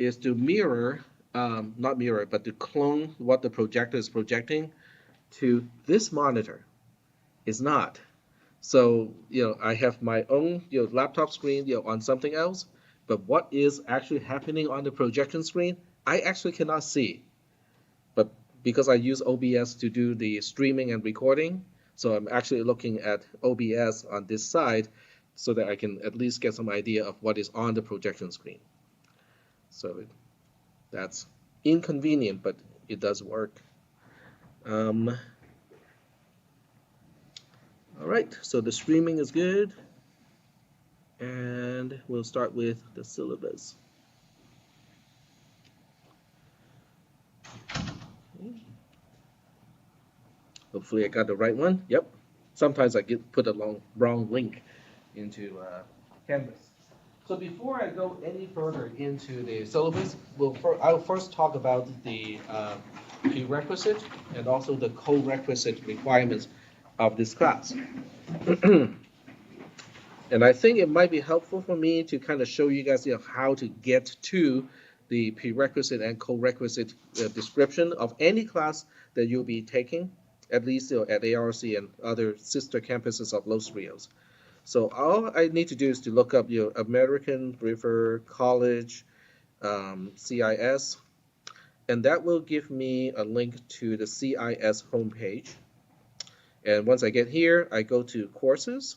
is to mirror, not mirror, but to clone what the projector is projecting to this monitor. It's not. So, I have my own, laptop screen, on something else, but what is actually happening on the projection screen, I actually cannot see. But because I use OBS to do the streaming and recording, so I'm actually looking at OBS on this side so that I can at least get some idea of what is on the projection screen. So that's inconvenient, but it does work. All right, so the streaming is good. And we'll start with the syllabus. Hopefully I got the right one. Yep. Sometimes I put a wrong link into Canvas. So before I go any further into the syllabus, I'll first talk about the prerequisite and also the co-requisite requirements of this class. And I think it might be helpful for me to kind of show you guys how to get to the prerequisite and co-requisite description of any class that you'll be taking, at least at ARC and other sister campuses of Los Rios. So all I need to do is to look up American River College, CIS, and that will give me a link to the CIS homepage. And once I get here, I go to courses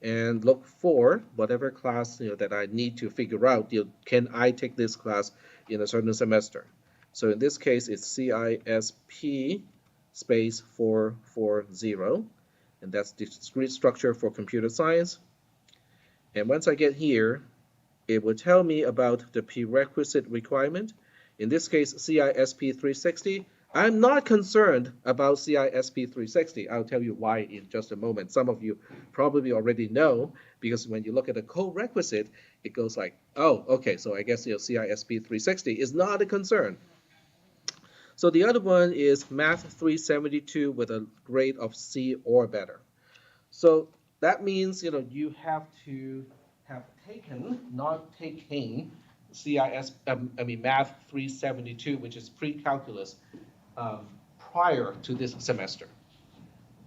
and look for whatever class that I need to figure out. Can I take this class in a certain semester? So in this case, it's CISP space 440, and that's discrete structure for computer science. And once I get here, it will tell me about the prerequisite requirement. In this case, CISP 360. I'm not concerned about CISP 360. I'll tell you why in just a moment. Some of you probably already know, because when you look at the co-requisite, it goes like, oh, okay, so I guess CISP 360 is not a concern. So the other one is Math 372 with a grade of C or better. So that means you have to have taken, not taking Math 372, which is pre-calculus, prior to this semester.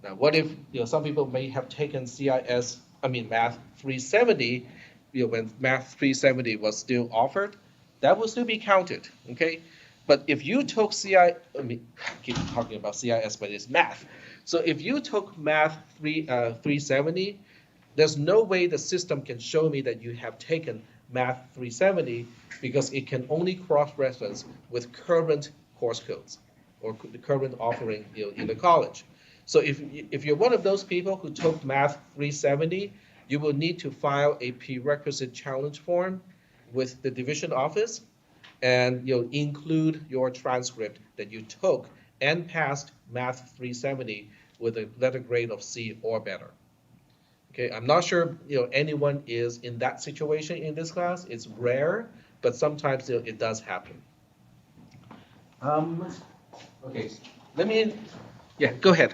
Now, what if some people may have taken Math 370, when Math 370 was still offered, that will still be counted, okay? But if you took I keep talking about CIS, but it's math. So if you took Math 370, there's no way the system can show me that you have taken Math 370 because it can only cross-reference with current course codes or the current offering in the college. So if you're one of those people who took Math 370, you will need to file a prerequisite challenge form with the division office, and include your transcript that you took and passed Math 370 with a letter grade of C or better. Okay, I'm not sure anyone is in that situation in this class. It's rare, but sometimes it does happen. Okay, yeah, go ahead.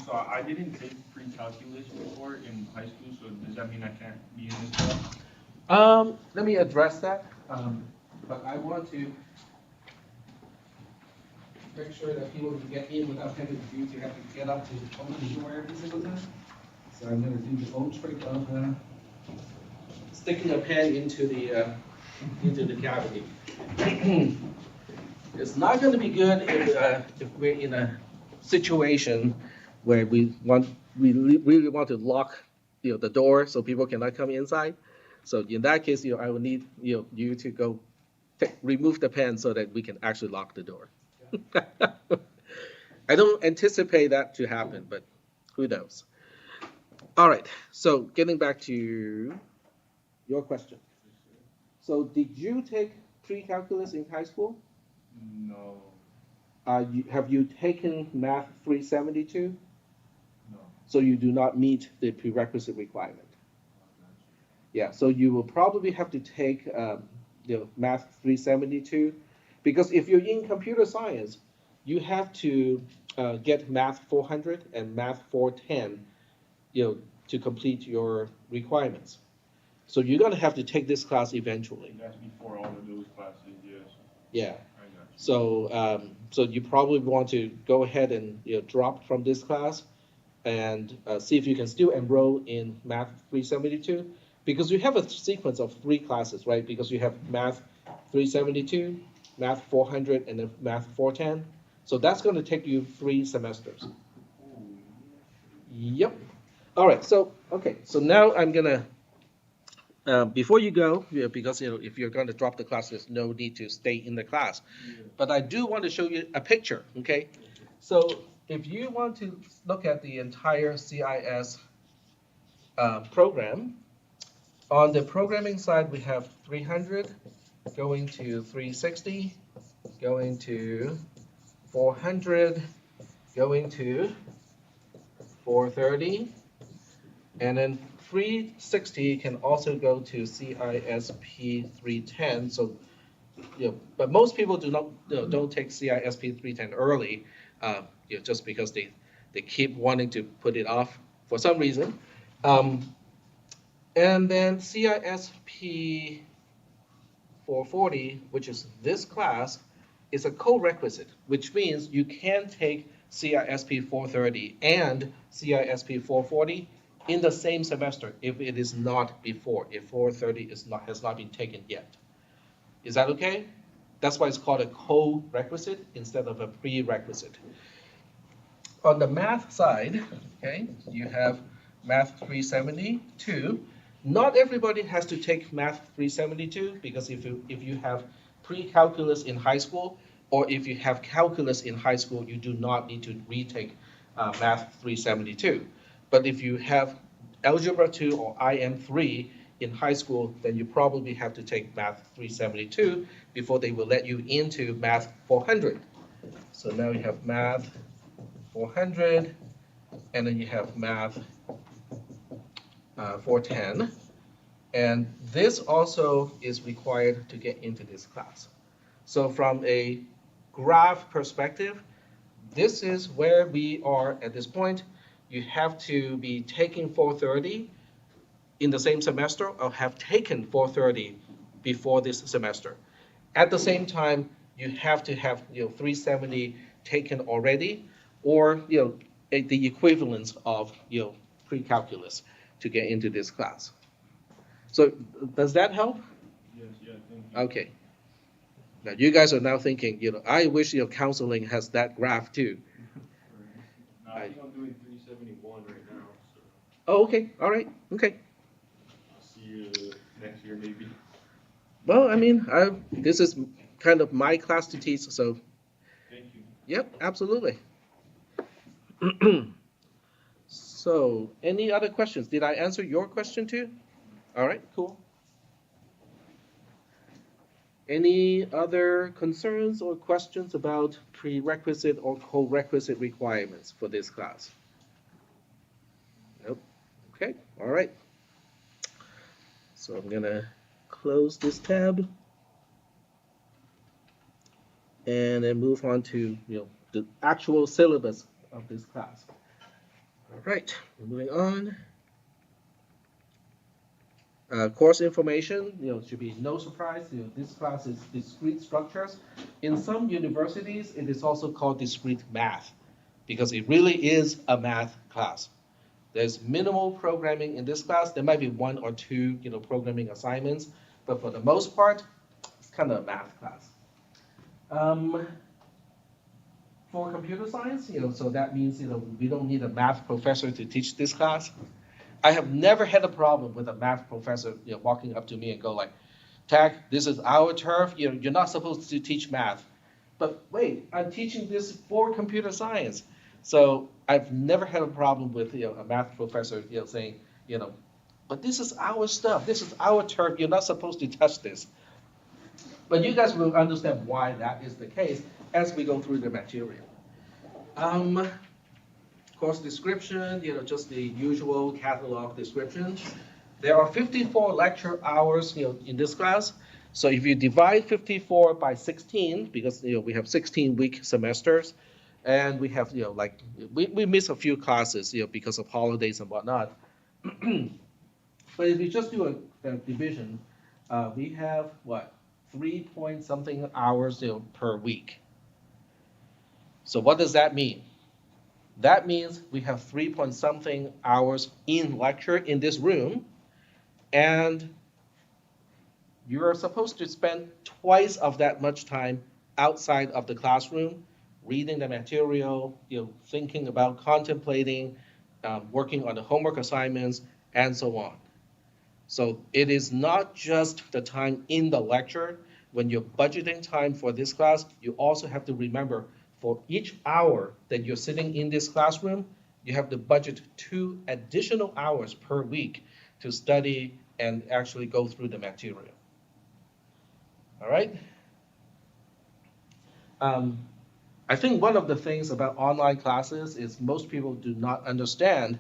So I didn't take pre-calculus before in high school, so does that mean I can't be in this class? Let me address that, but I want to make sure that people can get in without having to have to get up to open the door every single time. So I'm going to do the old trick of sticking a pen into the cavity. It's not going to be good if we're in a situation where we really want to lock the door so people cannot come inside. So in that case, I will need you to go remove the pen so that we can actually lock the door. I don't anticipate that to happen, but who knows? All right. So getting back to your question. So did you take pre-calculus in high school? No. Have you taken Math 372? No. So you do not meet the prerequisite requirement. Yeah, so you will probably have to take Math 372, because if you're in computer science, you have to get Math 400 and Math 410, to complete your requirements. So you're gonna have to take this class eventually. That's before all of those classes, yes. Yeah. I got you. So you probably want to go ahead and drop from this class and see if you can still enroll in Math 372 because you have a sequence of 3 classes, right? Because you have Math 372, Math 400, and then Math 410. So that's going to take you 3 semesters. Yep. All right. So okay. So now I'm gonna before you go, because if you're going to drop the class, there's no need to stay in the class. But I do want to show you a picture. Okay. So if you want to look at the entire CIS program, on the programming side, we have 300 going to 360, going to 400, going to 430, and then 360 can also go to CISP 310. So, but most people do not don't take CISP 310 early, just because they keep wanting to put it off for some reason. And then CISP 440, which is this class, is a co-requisite, which means you can take CISP 430 and CISP 440 in the same semester if it is not before, if 430 has not been taken yet. Is that okay? That's why it's called a co-requisite instead of a prerequisite. On the math side, okay, you have Math 372. Not everybody has to take Math 372 because if you have pre-calculus in high school or if you have calculus in high school, you do not need to retake Math 372. But if you have Algebra 2 or IM3 in high school, then you probably have to take Math 372 before they will let you into Math 400. So now you have Math 400, and then you have Math 410. And this also is required to get into this class. So from a graph perspective, this is where we are at this point. You have to be taking 430 in the same semester or have taken 430 before this semester. At the same time, you have to have 370 taken already, or the equivalence of pre-calculus to get into this class. So does that help? Yes, yeah, thank you. Okay. Now you guys are now thinking, I wish counseling has that graph too. No, I think I'm doing 371 right now, so Oh, okay. All right. Okay. I'll see you next year maybe. Well, I mean, this is kind of my class to teach, so Thank you. yep, absolutely. So, any other questions? Did I answer your question too? All right, cool. Any other concerns or questions about prerequisite or co-requisite requirements for this class? Nope. Okay, all right. So I'm gonna close this tab and then move on to the actual syllabus of this class. All right, moving on. Course information, should be no surprise. This class is discrete structures. In some universities, it is also called discrete math because it really is a math class. There's minimal programming in this class. There might be 1 or 2, programming assignments, but for the most part, it's kind of a math class. For computer science, so that means, we don't need a math professor to teach this class. I have never had a problem with a math professor, walking up to me and go like, "Tak, this is our turf. You're not supposed to teach math." But wait, I'm teaching this for computer science, so I've never had a problem with a math professor, saying, "But this is our stuff. This is our turf. You're not supposed to touch this." But you guys will understand why that is the case as we go through the material. Course description, just the usual catalog description. There are 54 lecture hours, in this class. So if you divide 54 by 16, because we have 16-week semesters, and we have we miss a few classes, because of holidays and whatnot. But if you just do a division, we have what, 3 point something hours per week. So what does that mean? That means we have 3 point something hours in lecture in this room, and you're supposed to spend twice of that much time outside of the classroom, reading the material, thinking about contemplating, working on the homework assignments, and so on. So it is not just the time in the lecture. When you're budgeting time for this class, you also have to remember for each hour that you're sitting in this classroom, you have to budget 2 additional hours per week to study and actually go through the material. All right? Um, I think one of the things about online classes is most people do not understand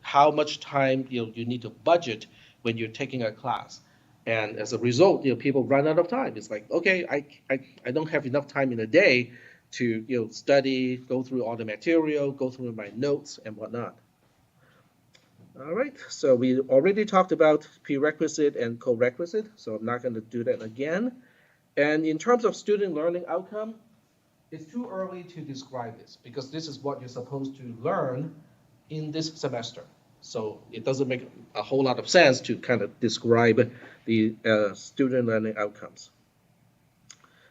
how much time you need to budget when you're taking a class. And as a result, people run out of time. It's like, okay, I don't have enough time in a day to study, go through all the material, go through my notes and whatnot. All right, so we already talked about prerequisite and co-requisite, so I'm not going to do that again. And in terms of student learning outcome, it's too early to describe this because this is what you're supposed to learn in this semester. So it doesn't make a whole lot of sense to kind of describe the student learning outcomes.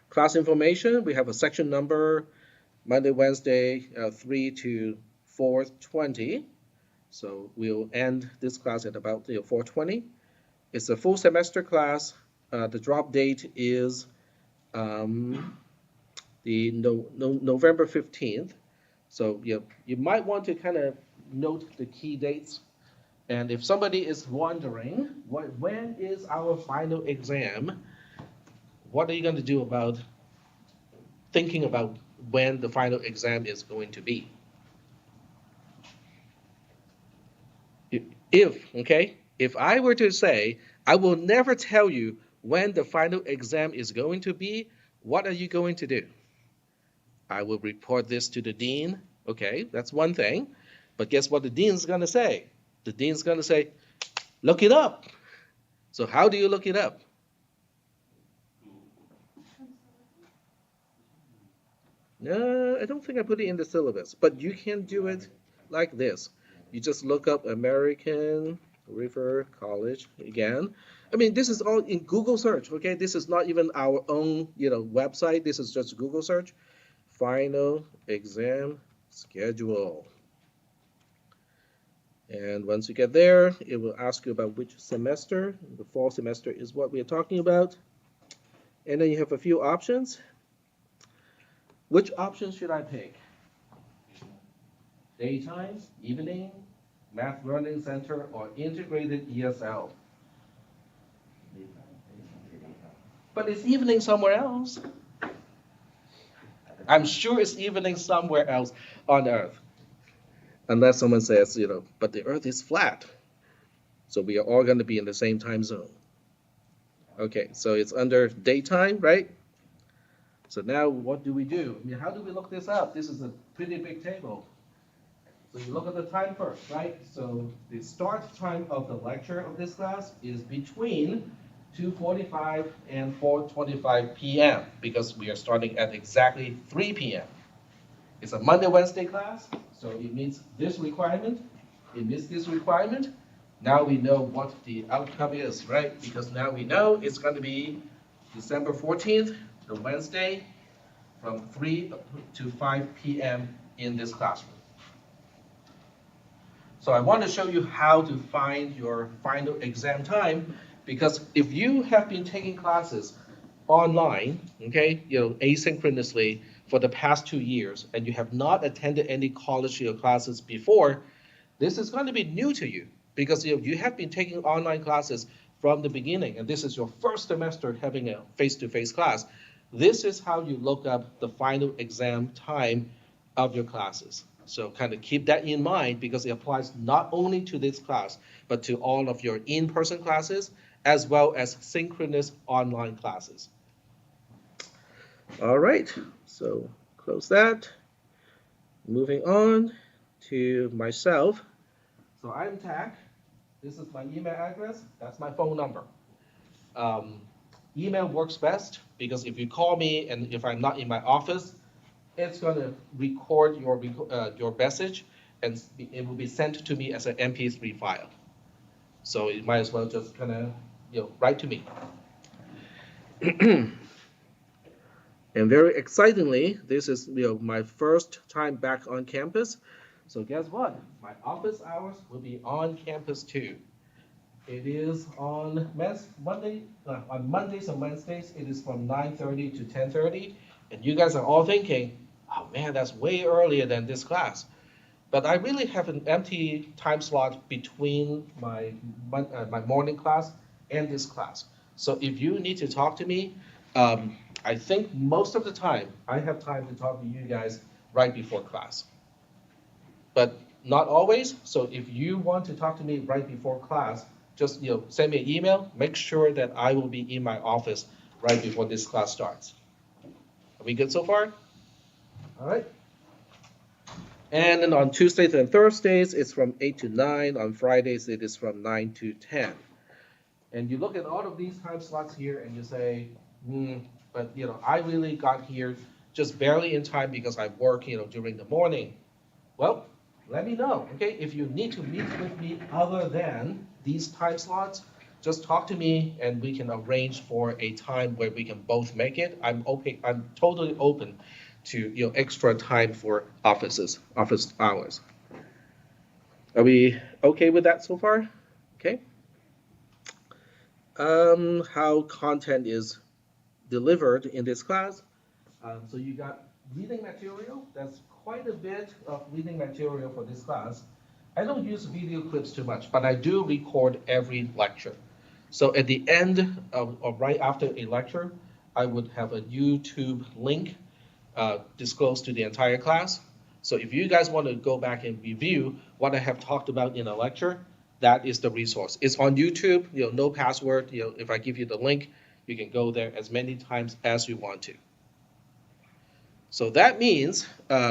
Class information, we have a section number, Monday, Wednesday, 3 to 4:20. So we'll end this class at about 4:20. It's a full semester class. The drop date is the November 15th. So you might want to kind of note the key dates. And if somebody is wondering, when is our final exam, what are you going to do about thinking about when the final exam is going to be? If I were to say, I will never tell you when the final exam is going to be, what are you going to do? I will report this to the dean. Okay, that's one thing. But guess what the dean's going to say? The dean's going to say, look it up. So how do you look it up? No, I don't think I put it in the syllabus, but you can do it like this. You just look up American River College again. I mean, this is all in Google search, okay? This is not even our own, website. This is just Google search. Final exam schedule. And once you get there, it will ask you about which semester. The fall semester is what we're talking about. And then you have a few options. Which option should I pick? Daytime, evening, Math Learning Center, or integrated ESL? But it's evening somewhere else. I'm sure it's evening somewhere else on Earth. Unless someone says, but the Earth is flat. So we are all going to be in the same time zone. Okay, so it's under daytime, right? So now what do we do? I mean, how do we look this up? This is a pretty big table. So you look at the time first, right? So the start time of the lecture of this class is between 2:45 and 4:25 p.m. because we are starting at exactly 3 p.m. It's a Monday, Wednesday class, so it meets this requirement, it meets this requirement. Now we know what the outcome is, right? Because now we know it's going to be December 14th, the Wednesday, from 3 to 5 p.m. in this classroom. So I want to show you how to find your final exam time, because if you have been taking classes online, okay, asynchronously for the past 2 years, and you have not attended any college classes before, this is going to be new to you because you have been taking online classes from the beginning, and this is your first semester having a face-to-face class. This is how you look up the final exam time of your classes. So kind of keep that in mind because it applies not only to this class, but to all of your in-person classes as well as synchronous online classes. All right, so close that. Moving on to myself. So I'm TAC. This is my email address. That's my phone number. Um, Email works best because if you call me and if I'm not in my office, it's going to record your message and it will be sent to me as an MP3 file. So you might as well just kind of write to me. And very excitingly, this is my first time back on campus. So guess what? My office hours will be on campus too. It is on on Mondays and Wednesdays. It is from 9:30 to 10:30, and you guys are all thinking, "Oh man, that's way earlier than this class." But I really have an empty time slot between my morning class and this class. So if you need to talk to me, I think most of the time I have time to talk to you guys right before class. But not always. So if you want to talk to me right before class, just send me an email. Make sure that I will be in my office right before this class starts. Are we good so far? All right. And then on Tuesdays and Thursdays, it's from 8 to 9. On Fridays, it is from 9 to 10. And you look at all of these time slots here and you say, but I really got here just barely in time because I work during the morning. Well, let me know, okay? If you need to meet with me other than these time slots, just talk to me and we can arrange for a time where we can both make it. I'm totally open to extra time for office hours. Are we okay with that so far? Okay. How content is delivered in this class. So you got reading material. That's quite a bit of reading material for this class. I don't use video clips too much, but I do record every lecture. So at the end or right after a lecture, I would have a YouTube link disclosed to the entire class. So if you guys want to go back and review what I have talked about in a lecture, that is the resource. It's on YouTube, no password. If I give you the link, you can go there as many times as you want to. So that means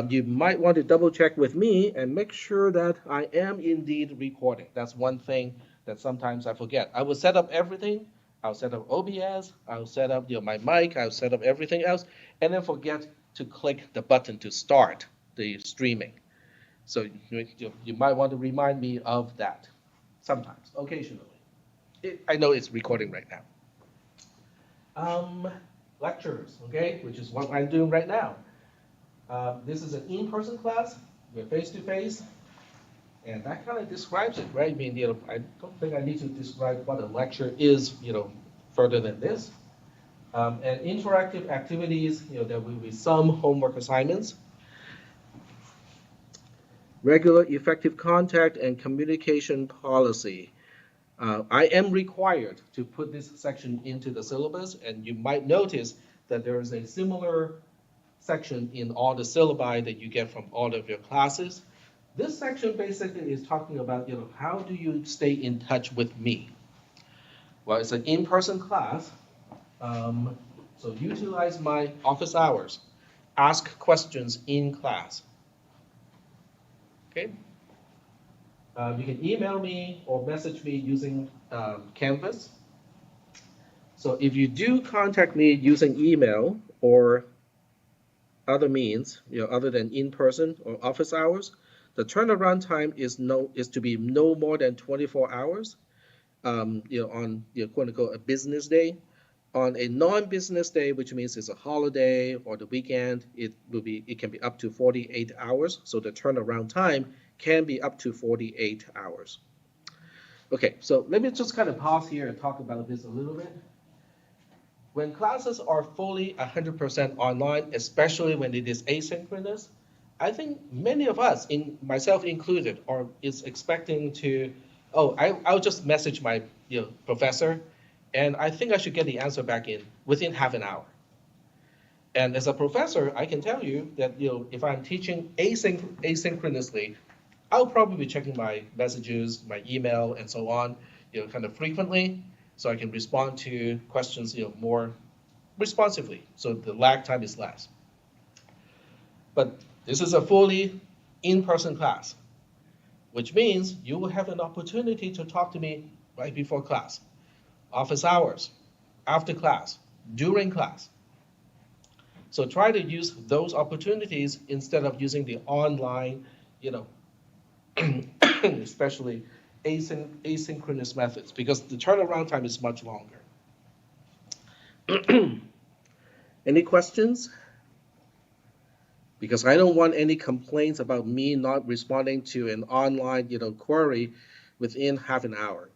you might want to double check with me and make sure that I am indeed recording. That's one thing that sometimes I forget. I will set up everything. I'll set up OBS. I'll set up my mic. I'll set up everything else, and then forget to click the button to start the streaming. So you might want to remind me of that sometimes, occasionally. I know it's recording right now. Lectures, okay, which is what I'm doing right now. This is an in-person class. We're face-to-face. And that kind of describes it, right? I mean, I don't think I need to describe what a lecture is, further than this. And interactive activities, there will be some homework assignments. Regular effective contact and communication policy. I am required to put this section into the syllabus, and you might notice that there is a similar section in all the syllabi that you get from all of your classes. This section basically is talking about, how do you stay in touch with me? Well, it's an in-person class, so utilize my office hours. Ask questions in class. Okay? You can email me or message me using Canvas. So if you do contact me using email or other means, other than in-person or office hours, the turnaround time is to be no more than 24 hours. On quote unquote a business day. On a non-business day, which means it's a holiday or the weekend, it can be up to 48 hours. So the turnaround time can be up to 48 hours. Okay, so let me just kind of pause here and talk about this a little bit. When classes are fully 100% online, especially when it is asynchronous, I think many of us, myself included, is expecting to, I'll just message my professor, and I think I should get the answer back within half an hour. And as a professor, I can tell you that if I'm teaching asynchronously, I'll probably be checking my messages, my email, and so on, kind of frequently, so I can respond to questions more responsively, so the lag time is less. But this is a fully in-person class. which means you will have an opportunity to talk to me right before class, office hours, after class, during class. So try to use those opportunities instead of using the online, you know, especially asynchronous methods, because the turnaround time is much longer. Any questions? Because I don't want any complaints about me not responding to an online, query within half an hour.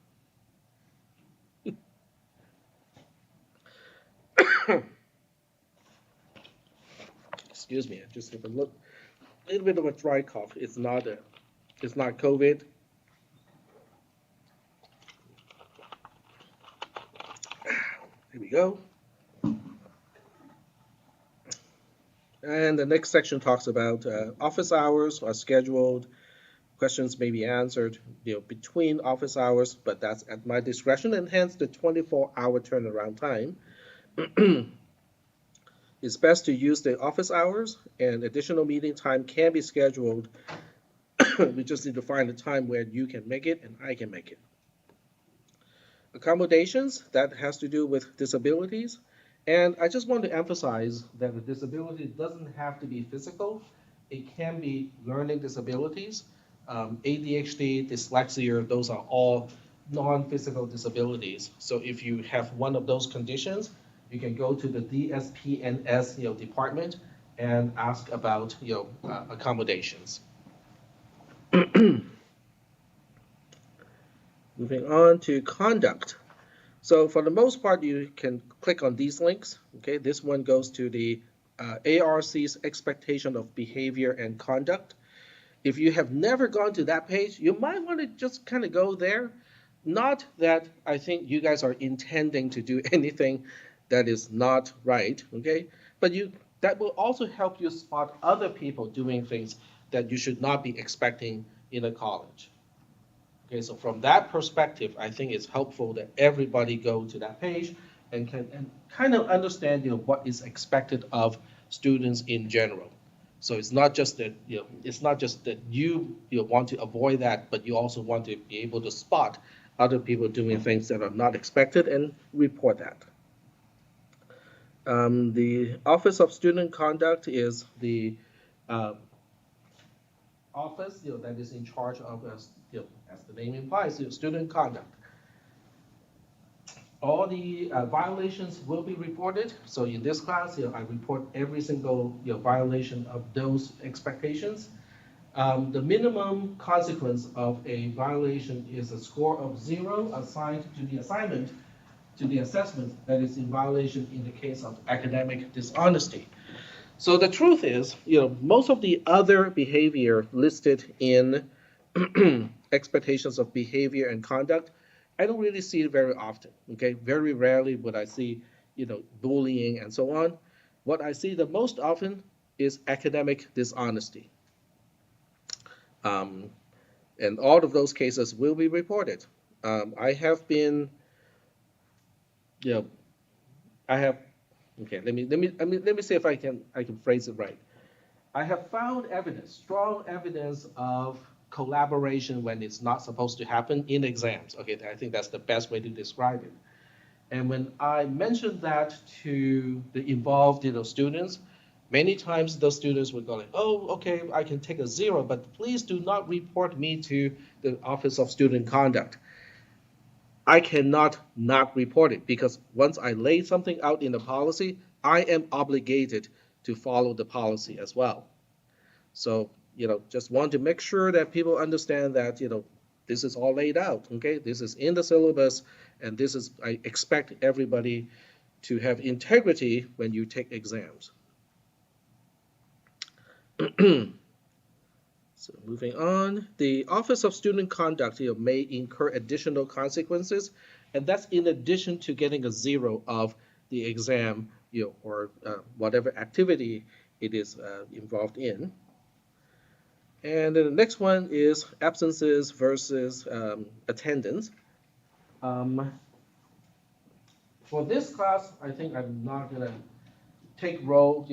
Excuse me, I just have a little bit of a dry cough. It's not COVID. Here we go. And the next section talks about office hours are scheduled. Questions may be answered, between office hours, but that's at my discretion, and hence the 24-hour turnaround time. It's best to use the office hours, and additional meeting time can be scheduled. We just need to find a time where you can make it and I can make it. Accommodations, that has to do with disabilities. And I just want to emphasize that a disability doesn't have to be physical. It can be learning disabilities. ADHD, dyslexia, those are all non-physical disabilities. So if you have one of those conditions, you can go to the DSPNS department and ask about accommodations. Moving on to conduct. So for the most part, you can click on these links. Okay, this one goes to the ARC's expectation of behavior and conduct. If you have never gone to that page, you might want to just kind of go there. Not that I think you guys are intending to do anything that is not right, okay? But that will also help you spot other people doing things that you should not be expecting in a college. Okay, so from that perspective, I think it's helpful that everybody go to that page and kind of understand what is expected of students in general. So it's not just that you want to avoid that, but you also want to be able to spot other people doing things that are not expected and report that. The Office of Student Conduct is the office that is in charge of, as the name implies, student conduct. All the violations will be reported. So in this class, I report every single violation of those expectations. The minimum consequence of a violation is a score of 0 assigned to the assignment, to the assessment that is in violation in the case of academic dishonesty. So the truth is, most of the other behavior listed in expectations of behavior and conduct, I don't really see it very often. Okay, very rarely would I see, bullying and so on. What I see the most often is academic dishonesty. And all of those cases will be reported. I have been, you know, I have. Okay, let me see if I can phrase it right. I have found evidence, strong evidence of collaboration when it's not supposed to happen in exams. Okay, I think that's the best way to describe it. And when I mentioned that to the involved, students, many times those students would go like, "Oh, okay, I can take a 0, but please do not report me to the Office of Student Conduct." I cannot not report it because once I lay something out in the policy, I am obligated to follow the policy as well. So, just want to make sure that people understand that, this is all laid out, okay? This is in the syllabus, and I expect everybody to have integrity when you take exams. So moving on, the Office of Student Conduct may incur additional consequences, and that's in addition to getting a 0 of the exam, or whatever activity it is involved in. And then the next one is absences versus attendance. For this class, I think I'm not gonna take roll,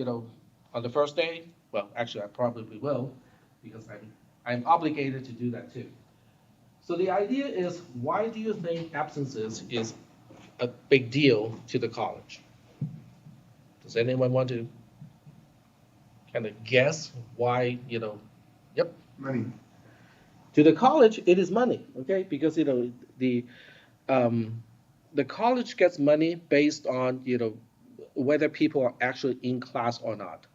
on the first day. Well, actually, I probably will, because I'm obligated to do that too. So the idea is, why do you think absences is a big deal to the college? Does anyone want to kind of guess why, yep. Money. To the college, it is money, okay? Because, um, the college gets money based on, whether people are actually in class or not.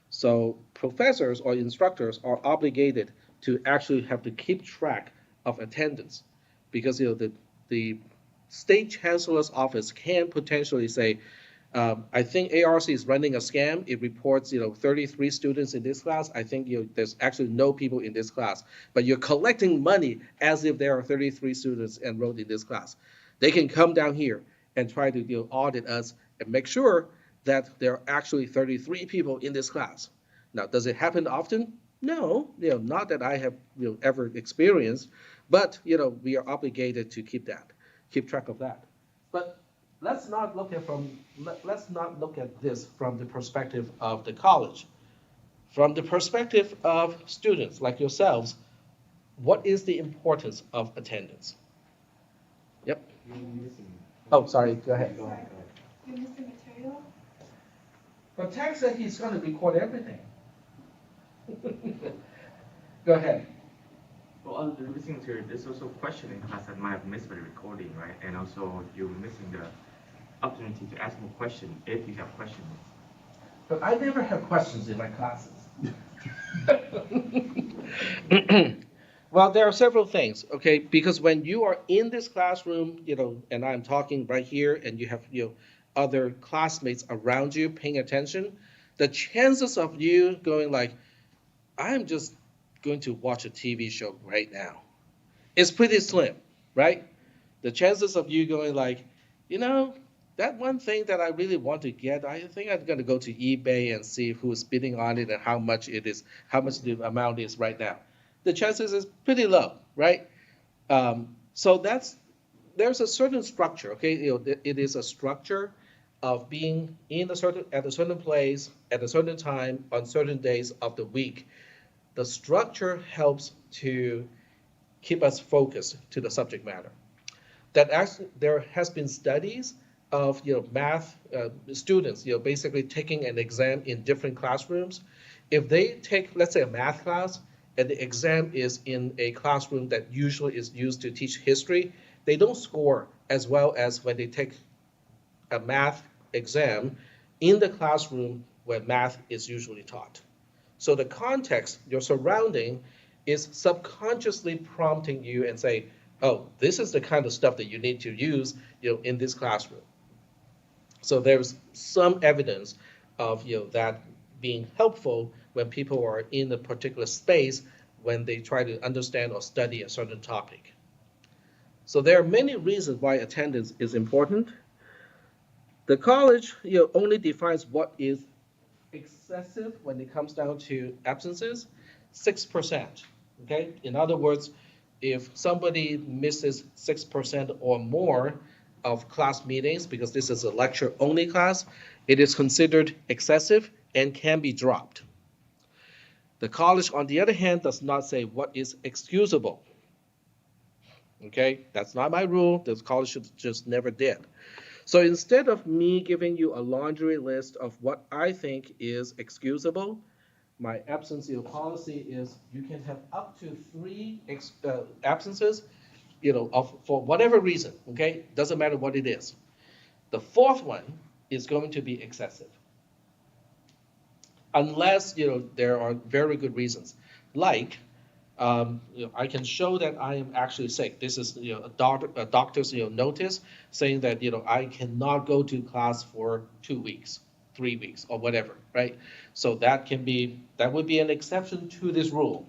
So professors or instructors are obligated to actually have to keep track of attendance because the state chancellor's office can potentially say, I think ARC is running a scam. It reports 33 students in this class. I think there's actually no people in this class, but you're collecting money as if there are 33 students enrolled in this class. They can come down here and try to audit us and make sure that there are actually 33 people in this class. Now, does it happen often? No, not that I have ever experienced, but we are obligated to keep track of that. But let's not look at this from the perspective of the college. From the perspective of students like yourselves, what is the importance of attendance? Yep. You're missing. Oh, sorry. Go ahead. Go ahead. You're missing material? But Tag said he's going to record everything. Go ahead. Well, on the missing material, there's also a question in class that might have missed by the recording, right? And also you're missing the opportunity to ask more questions if you have questions. But I never have questions in my classes. Well, there are several things, okay? Because when you are in this classroom, and I'm talking right here, and you have other classmates around you paying attention, the chances of you going like, I'm just going to watch a TV show right now, is pretty slim, right? The chances of you going like, that one thing that I really want to get, I think I'm going to go to eBay and see who's bidding on it and how much it is, how much the amount is right now. The chances is pretty low, right? So there's a certain structure, okay? It is a structure of being at a certain place at a certain time on certain days of the week. The structure helps to keep us focused to the subject matter. That actually there has been studies of math students basically taking an exam in different classrooms. If they take, let's say, a math class and the exam is in a classroom that usually is used to teach history, they don't score as well as when they take a math exam in the classroom where math is usually taught. So the context, your surrounding, is subconsciously prompting you and say, oh, this is the kind of stuff that you need to use in this classroom. So there's some evidence of that being helpful when people are in a particular space when they try to understand or study a certain topic. So there are many reasons why attendance is important. The college only defines what is excessive when it comes down to absences, 6%. Okay? In other words, if somebody misses 6% or more of class meetings, because this is a lecture-only class, it is considered excessive and can be dropped. The college, on the other hand, does not say what is excusable. Okay? That's not my rule. The college just never did. So instead of me giving you a laundry list of what I think is excusable, my absence policy is you can have up to 3 absences, for whatever reason, okay? Doesn't matter what it is. The 4th one is going to be excessive. Unless, there are very good reasons. Like, I can show that I am actually sick. This is a doctor's notice saying that I cannot go to class for 2 weeks, 3 weeks, or whatever, right? So that would be an exception to this rule.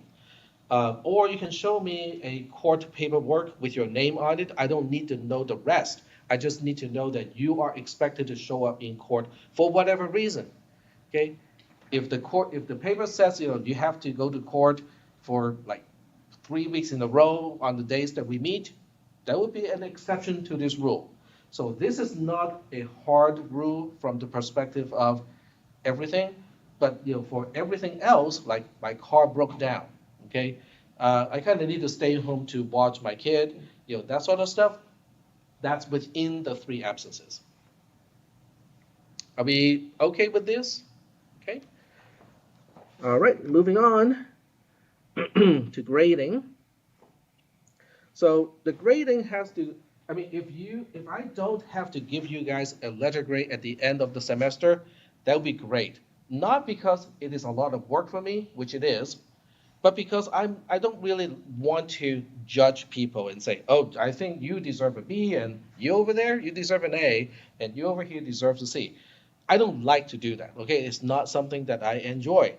Or you can show me a court paperwork with your name on it. I don't need to know the rest. I just need to know that you are expected to show up in court for whatever reason. Okay? If the paper says you have to go to court for like 3 weeks in a row on the days that we meet, that would be an exception to this rule. So this is not a hard rule from the perspective of everything, but for everything else, like my car broke down, okay, I kind of need to stay home to watch my kid, that sort of stuff. That's within the 3 absences. Are we okay with this? Okay. All right, moving on to grading. So the grading has to, I mean, if I don't have to give you guys a letter grade at the end of the semester, that would be great. Not because it is a lot of work for me, which it is, but because I don't really want to judge people and say, oh, I think you deserve a B, and you over there, you deserve an A, and you over here deserve a C. I don't like to do that, okay? It's not something that I enjoy,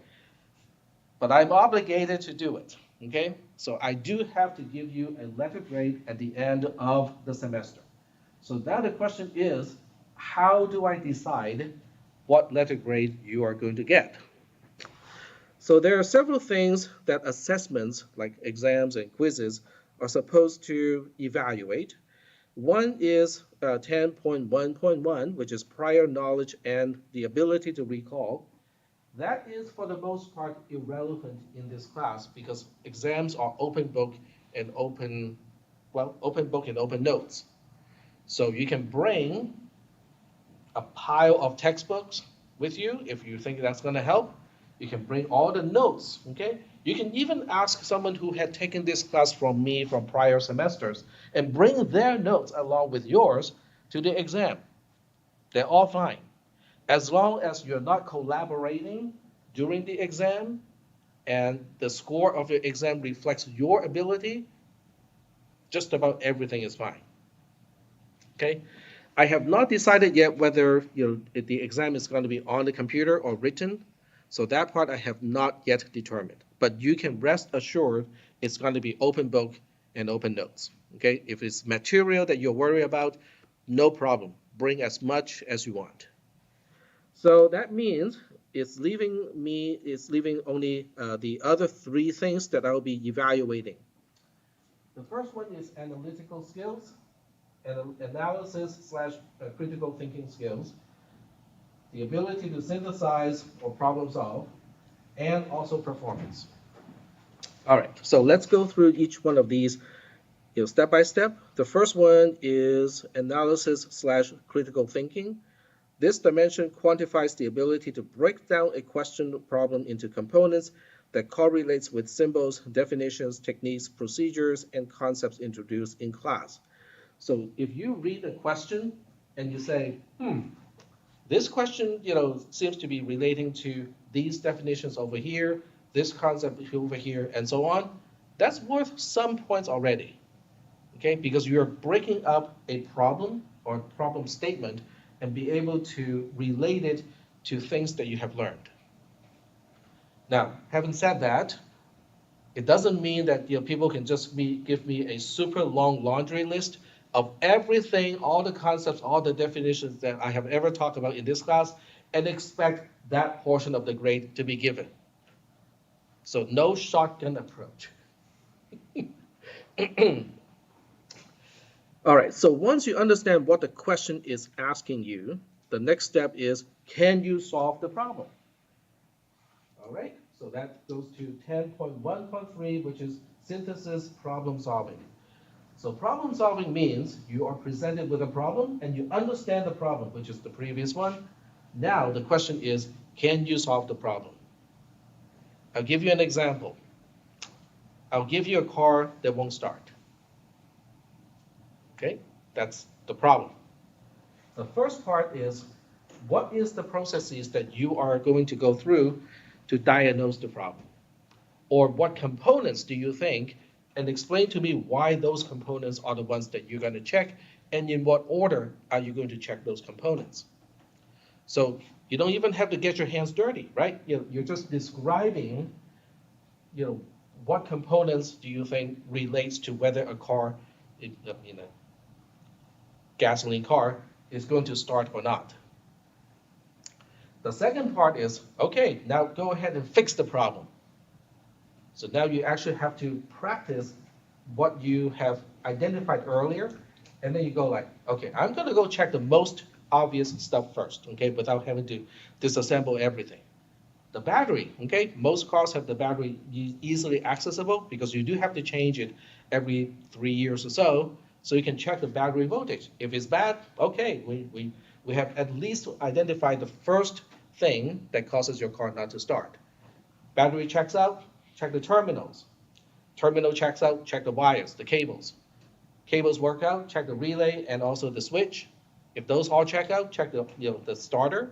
but I'm obligated to do it, okay? So I do have to give you a letter grade at the end of the semester. So now the question is, how do I decide what letter grade you are going to get? So there are several things that assessments, like exams and quizzes, are supposed to evaluate. One is 10.1.1, which is prior knowledge and the ability to recall. That is, for the most part, irrelevant in this class because exams are open book and open book and open notes. So you can bring a pile of textbooks with you if you think that's going to help. You can bring all the notes, okay? You can even ask someone who had taken this class from me from prior semesters and bring their notes along with yours to the exam. They're all fine. As long as you're not collaborating during the exam and the score of your exam reflects your ability, just about everything is fine. Okay? I have not decided yet whether if the exam is going to be on the computer or written. So that part I have not yet determined. But you can rest assured it's going to be open book and open notes. Okay? If it's material that you're worried about, no problem. Bring as much as you want. So that means it's leaving only the other 3 things that I'll be evaluating. The first one is analytical skills, and analysis slash critical thinking skills, the ability to synthesize or problem solve, and also performance. All right, so let's go through each one of these step by step. The first one is analysis slash critical thinking. This dimension quantifies the ability to break down a question problem into components that correlates with symbols, definitions, techniques, procedures, and concepts introduced in class. So if you read a question and you say, this question, seems to be relating to these definitions over here, this concept over here, and so on, that's worth some points already, okay? Because you're breaking up a problem or problem statement and be able to relate it to things that you have learned. Now, having said that, it doesn't mean that people can just give me a super long laundry list of everything, all the concepts, all the definitions that I have ever talked about in this class, and expect that portion of the grade to be given. So no shotgun approach. All right, so once you understand what the question is asking you, the next step is, can you solve the problem? All right, so that goes to 10.1.3, which is synthesis problem solving. So problem solving means you are presented with a problem and you understand the problem, which is the previous one. Now the question is, can you solve the problem? I'll give you an example. I'll give you a car that won't start. Okay, that's the problem. The first part is, what is the processes that you are going to go through to diagnose the problem? Or what components do you think, and explain to me why those components are the ones that you're going to check, and in what order are you going to check those components? So you don't even have to get your hands dirty, right? You're just describing, what components do you think relates to whether a car, gasoline car, is going to start or not. The second part is, okay, now go ahead and fix the problem. So now you actually have to practice what you have identified earlier, and then you go like, okay, I'm going to go check the most obvious stuff first, okay, without having to disassemble everything. The battery, okay? Most cars have the battery easily accessible because you do have to change it every 3 years or so. So you can check the battery voltage. If it's bad, okay, we have at least identified the first thing that causes your car not to start. Battery checks out, check the terminals. Terminal checks out, check the wires, the cables. Cables work out, check the relay and also the switch. If those all check out, check the starter.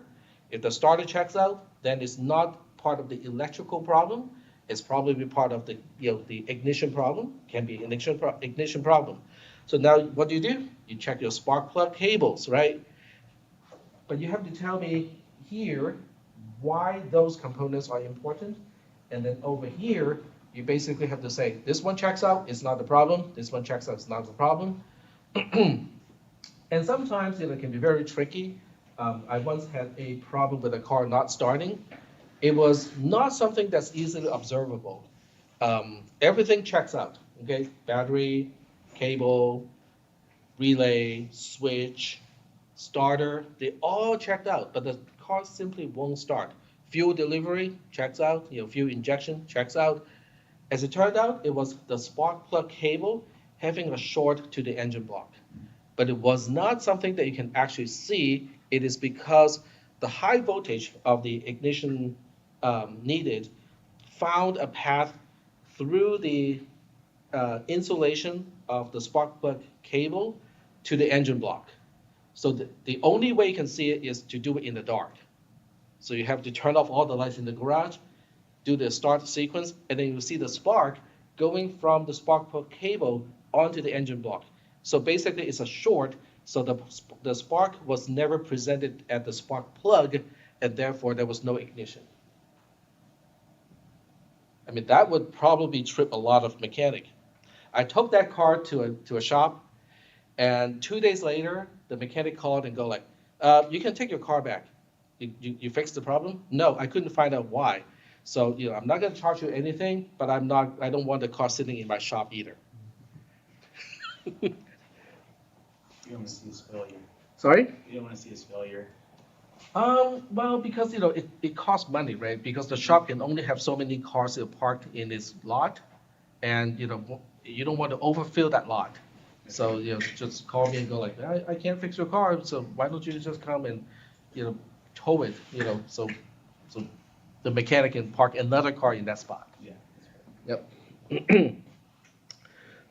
If the starter checks out, then it's not part of the electrical problem. It's probably part of the ignition problem. Can be ignition problem. So now what do? You check your spark plug cables, right? But you have to tell me here why those components are important. And then over here, you basically have to say, this one checks out, it's not the problem. This one checks out, it's not the problem. And sometimes it can be very tricky. I once had a problem with a car not starting. It was not something that's easily observable. Everything checks out, okay? Battery, cable, relay, switch, starter, they all checked out, but the car simply won't start. Fuel delivery checks out, fuel injection checks out. As it turned out, it was the spark plug cable having a short to the engine block. But it was not something that you can actually see. It is because the high voltage of the ignition needed found a path through the insulation of the spark plug cable to the engine block. So the only way you can see it is to do it in the dark. So you have to turn off all the lights in the garage, do the start sequence, and then you see the spark going from the spark plug cable onto the engine block. So basically it's a short, so the spark was never presented at the spark plug, and therefore there was no ignition. I mean, that would probably trip a lot of mechanic. I took that car to a shop, and 2 days later, the mechanic called and go like, you can take your car back. You fixed the problem? No, I couldn't find out why. So, I'm not going to charge you anything, but I don't want the car sitting in my shop either. You don't want to see his failure. Sorry? You don't want to see his failure. Well, because, it costs money, right? Because the shop can only have so many cars parked in its lot, and, you don't want to overfill that lot. So, just call me and go like, I can't fix your car, so why don't you just come and, tow it, so the mechanic can park another car in that spot. Yeah. That's right. Yep.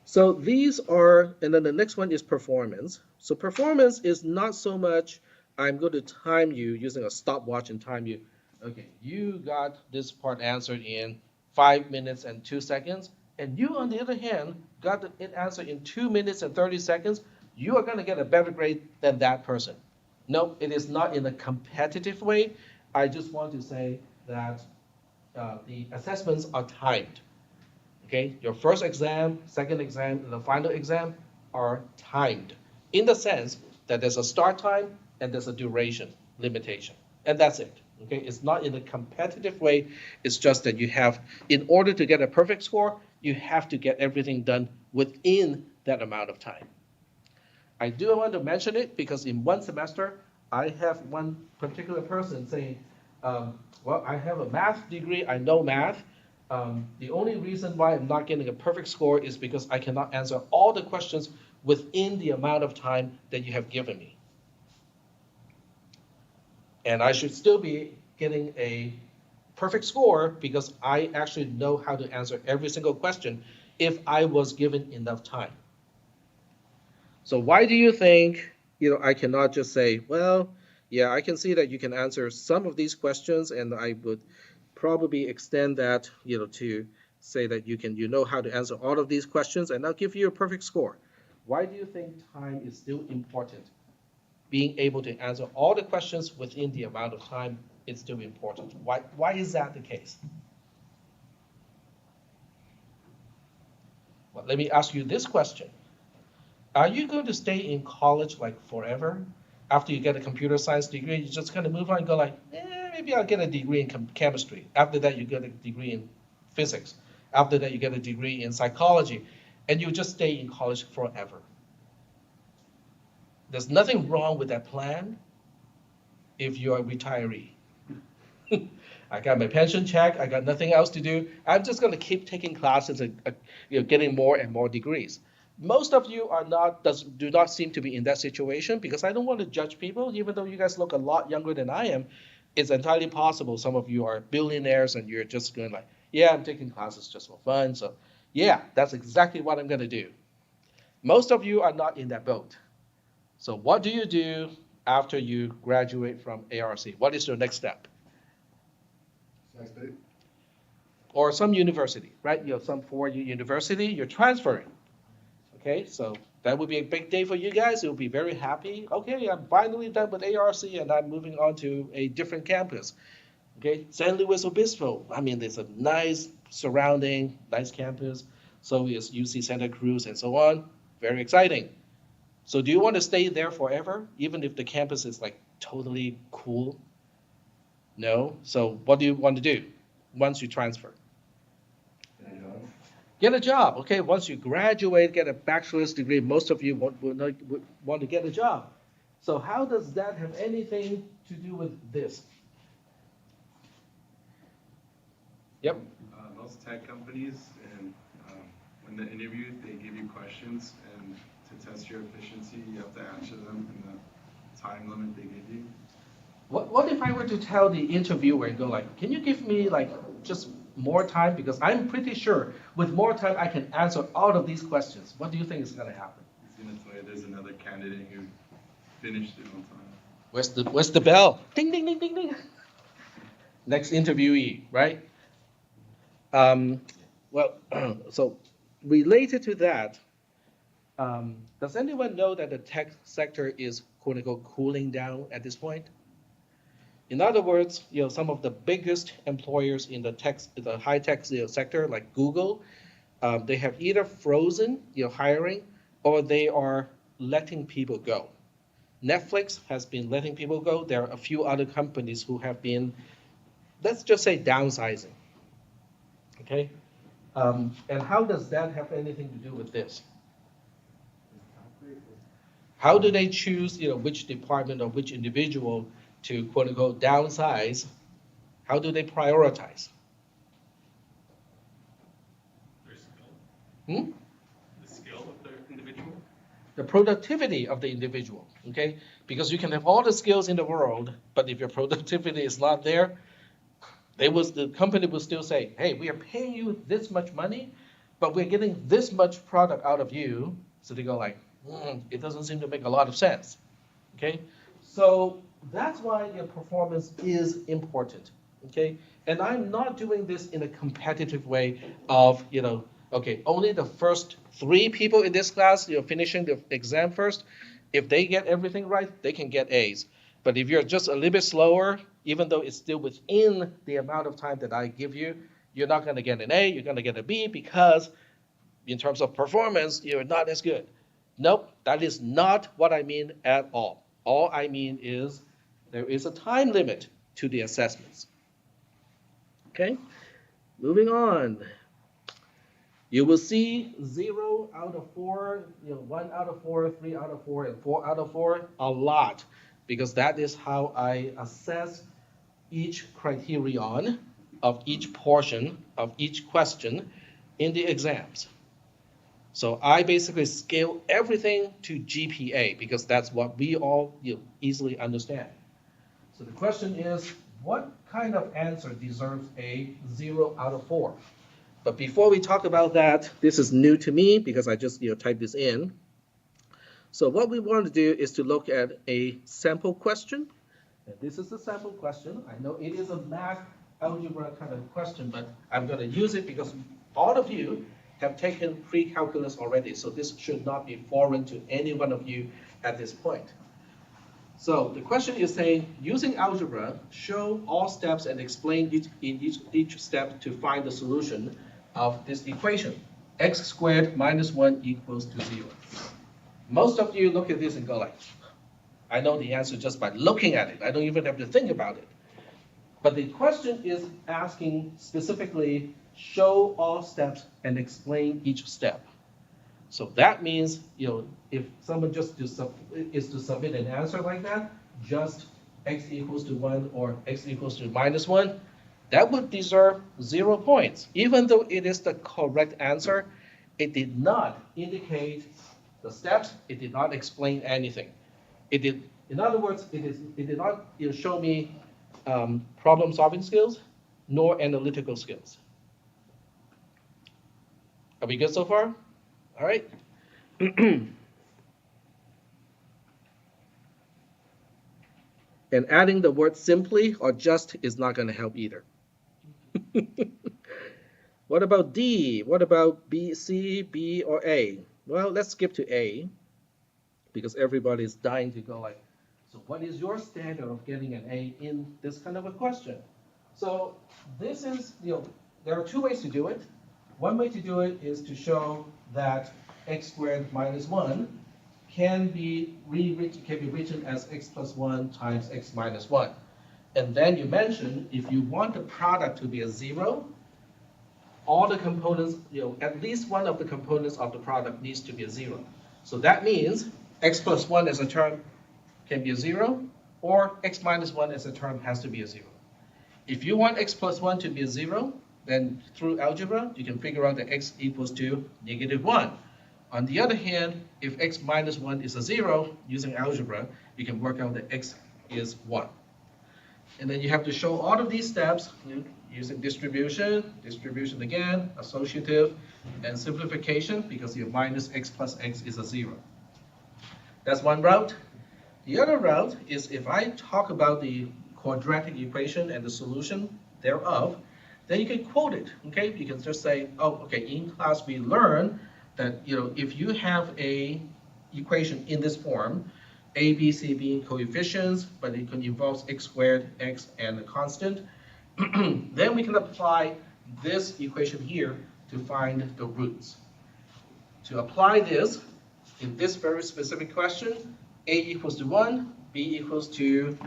So these are, and then the next one is performance. So performance is not so much, I'm going to time you using a stopwatch and time you. Okay, you got this part answered in 5 minutes and 2 seconds, and you, on the other hand, got it answered in 2 minutes and 30 seconds. You are going to get a better grade than that person. No, it is not in a competitive way. I just want to say that the assessments are timed. Okay, your first exam, second exam, and the final exam are timed in the sense that there's a start time and there's a duration limitation, and that's it. Okay, it's not in a competitive way. It's just that you have, in order to get a perfect score, you have to get everything done within that amount of time. I do want to mention it because in one semester, I have one particular person saying, well, I have a math degree, I know math. The only reason why I'm not getting a perfect score is because I cannot answer all the questions within the amount of time that you have given me. And I should still be getting a perfect score because I actually know how to answer every single question if I was given enough time. So why do you think, I cannot just say, well, yeah, I can see that you can answer some of these questions, and I would probably extend that, to say that you know how to answer all of these questions, and I'll give you a perfect score. Why do you think time is still important? Being able to answer all the questions within the amount of time is still important. Why is that the case? Well, let me ask you this question. Are you going to stay in college like forever? After you get a computer science degree, you just kind of move on and go like, maybe I'll get a degree in chemistry. After that, you get a degree in physics. After that, you get a degree in psychology. And you just stay in college forever. There's nothing wrong with that plan if you're a retiree. I got my pension check. I got nothing else to do. I'm just going to keep taking classes and getting more and more degrees. Most of you are not do not seem to be in that situation because I don't want to judge people. Even though you guys look a lot younger than I am, it's entirely possible some of you are billionaires and you're just going like, yeah, I'm taking classes just for fun. So yeah, that's exactly what I'm going to do. Most of you are not in that boat. So what do you do after you graduate from ARC? What is your next step? Or some university, right? You have some four-year university, you're transferring. Okay, so that would be a big day for you guys. You'll be very happy. Okay, I'm finally done with ARC and I'm moving on to a different campus. Okay, San Luis Obispo. I mean, there's a nice surrounding, nice campus. So is UC Santa Cruz and so on. Very exciting. So do you want to stay there forever, even if the campus is like totally cool? No. So what do you want to do once you transfer? Get a job. Okay, once you graduate, get a bachelor's degree, most of you would want to get a job. So how does that have anything to do with this? Yep. Most tech companies, and when they interview, they give you questions, and to test your efficiency, you have to answer them in the time limit they give you. What if I were to tell the interviewer and go like, can you give me like just more time? Because I'm pretty sure with more time I can answer all of these questions. What do you think is going to happen? He's going to tell you there's another candidate who finished it on time. Where's the bell? Ding, ding, ding, ding, ding. Next interviewee, right? Well, so related to that, does anyone know that the tech sector is quote unquote cooling down at this point? In other words, some of the biggest employers in the high tech sector, like Google, they have either frozen hiring or they are letting people go. Netflix has been letting people go. There are a few other companies who have been, let's just say, downsizing. Okay, and how does that have anything to do with this? How do they choose, which department or which individual to quote unquote downsize? How do they prioritize? Their skill. Hmm? The skill of the individual. The productivity of the individual. Okay, because you can have all the skills in the world, but if your productivity is not there, the company will still say, hey, we are paying you this much money, but we're getting this much product out of you. So they go like, it doesn't seem to make a lot of sense. Okay, so that's why your performance is important. Okay, and I'm not doing this in a competitive way of, okay, only the first 3 people in this class, finishing the exam first. If they get everything right, they can get A's. But if you're just a little bit slower, even though it's still within the amount of time that I give you, you're not going to get an A, you're going to get a B because in terms of performance, you're not as good. Nope, that is not what I mean at all. All I mean is there is a time limit to the assessments. Okay, moving on. You will see 0 out of 4, 1 out of 4, 3 out of 4, and 4 out of 4 a lot, because that is how I assess each criterion of each portion of each question in the exams. So I basically scale everything to GPA because that's what we all easily understand. So the question is, what kind of answer deserves a 0 out of 4? But before we talk about that, this is new to me because I just typed this in. So what we want to do is to look at a sample question. And this is the sample question. I know it is a math algebra kind of question, but I'm going to use it because all of you have taken pre-calculus already. So this should not be foreign to any one of you at this point. So the question is saying, using algebra, show all steps and explain each step to find the solution of this equation. X squared minus 1 equals to 0. Most of you look at this and go like, I know the answer just by looking at it. I don't even have to think about it. But the question is asking specifically, show all steps and explain each step. So that means, if someone just is to submit an answer like that, just x equals to 1 or x equals to minus 1, that would deserve 0 points. Even though it is the correct answer, it did not indicate the steps, it did not explain anything. It did, in other words, it did not show me problem solving skills nor analytical skills. Are we good so far? All right. And adding the word simply or just is not going to help either. What about D? What about B, C, B, or A? Well, let's skip to A because everybody is dying to go like, so what is your standard of getting an A in this kind of a question? So this is, there are two ways to do it. One way to do it is to show that x squared minus 1 can be written as x plus 1 times x minus 1. And then you mentioned if you want the product to be a 0, all the components, at least one of the components of the product needs to be a 0. So that means x plus 1 as a term can be a 0, or x minus 1 as a term has to be a 0. If you want x plus 1 to be a 0, then through algebra, you can figure out that x equals to -1. On the other hand, if x minus 1 is a 0, using algebra, you can work out that x is 1. And then you have to show all of these steps using distribution again, associative, and simplification, because your minus x plus x is a 0. That's one route. The other route is if I talk about the quadratic equation and the solution thereof, then you can quote it, okay? You can just say, oh, okay, in class we learned that, if you have a equation in this form, a, b, c being coefficients, but it can involve x squared, x, and a constant, then we can apply this equation here to find the roots. To apply this, in this very specific question, a equals to 1, b equals to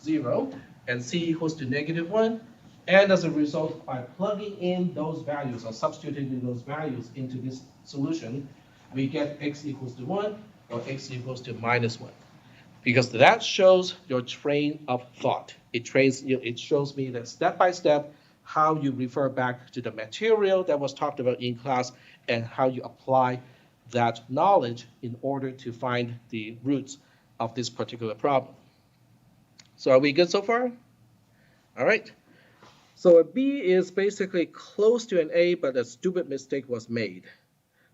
0, and c equals to -1. And as a result, by plugging in those values or substituting those values into this solution, we get x equals to 1 or x equals to -1. Because that shows your train of thought. It shows me that step by step how you refer back to the material that was talked about in class and how you apply that knowledge in order to find the roots of this particular problem. So are we good so far? All right. So a B is basically close to an A, but a stupid mistake was made.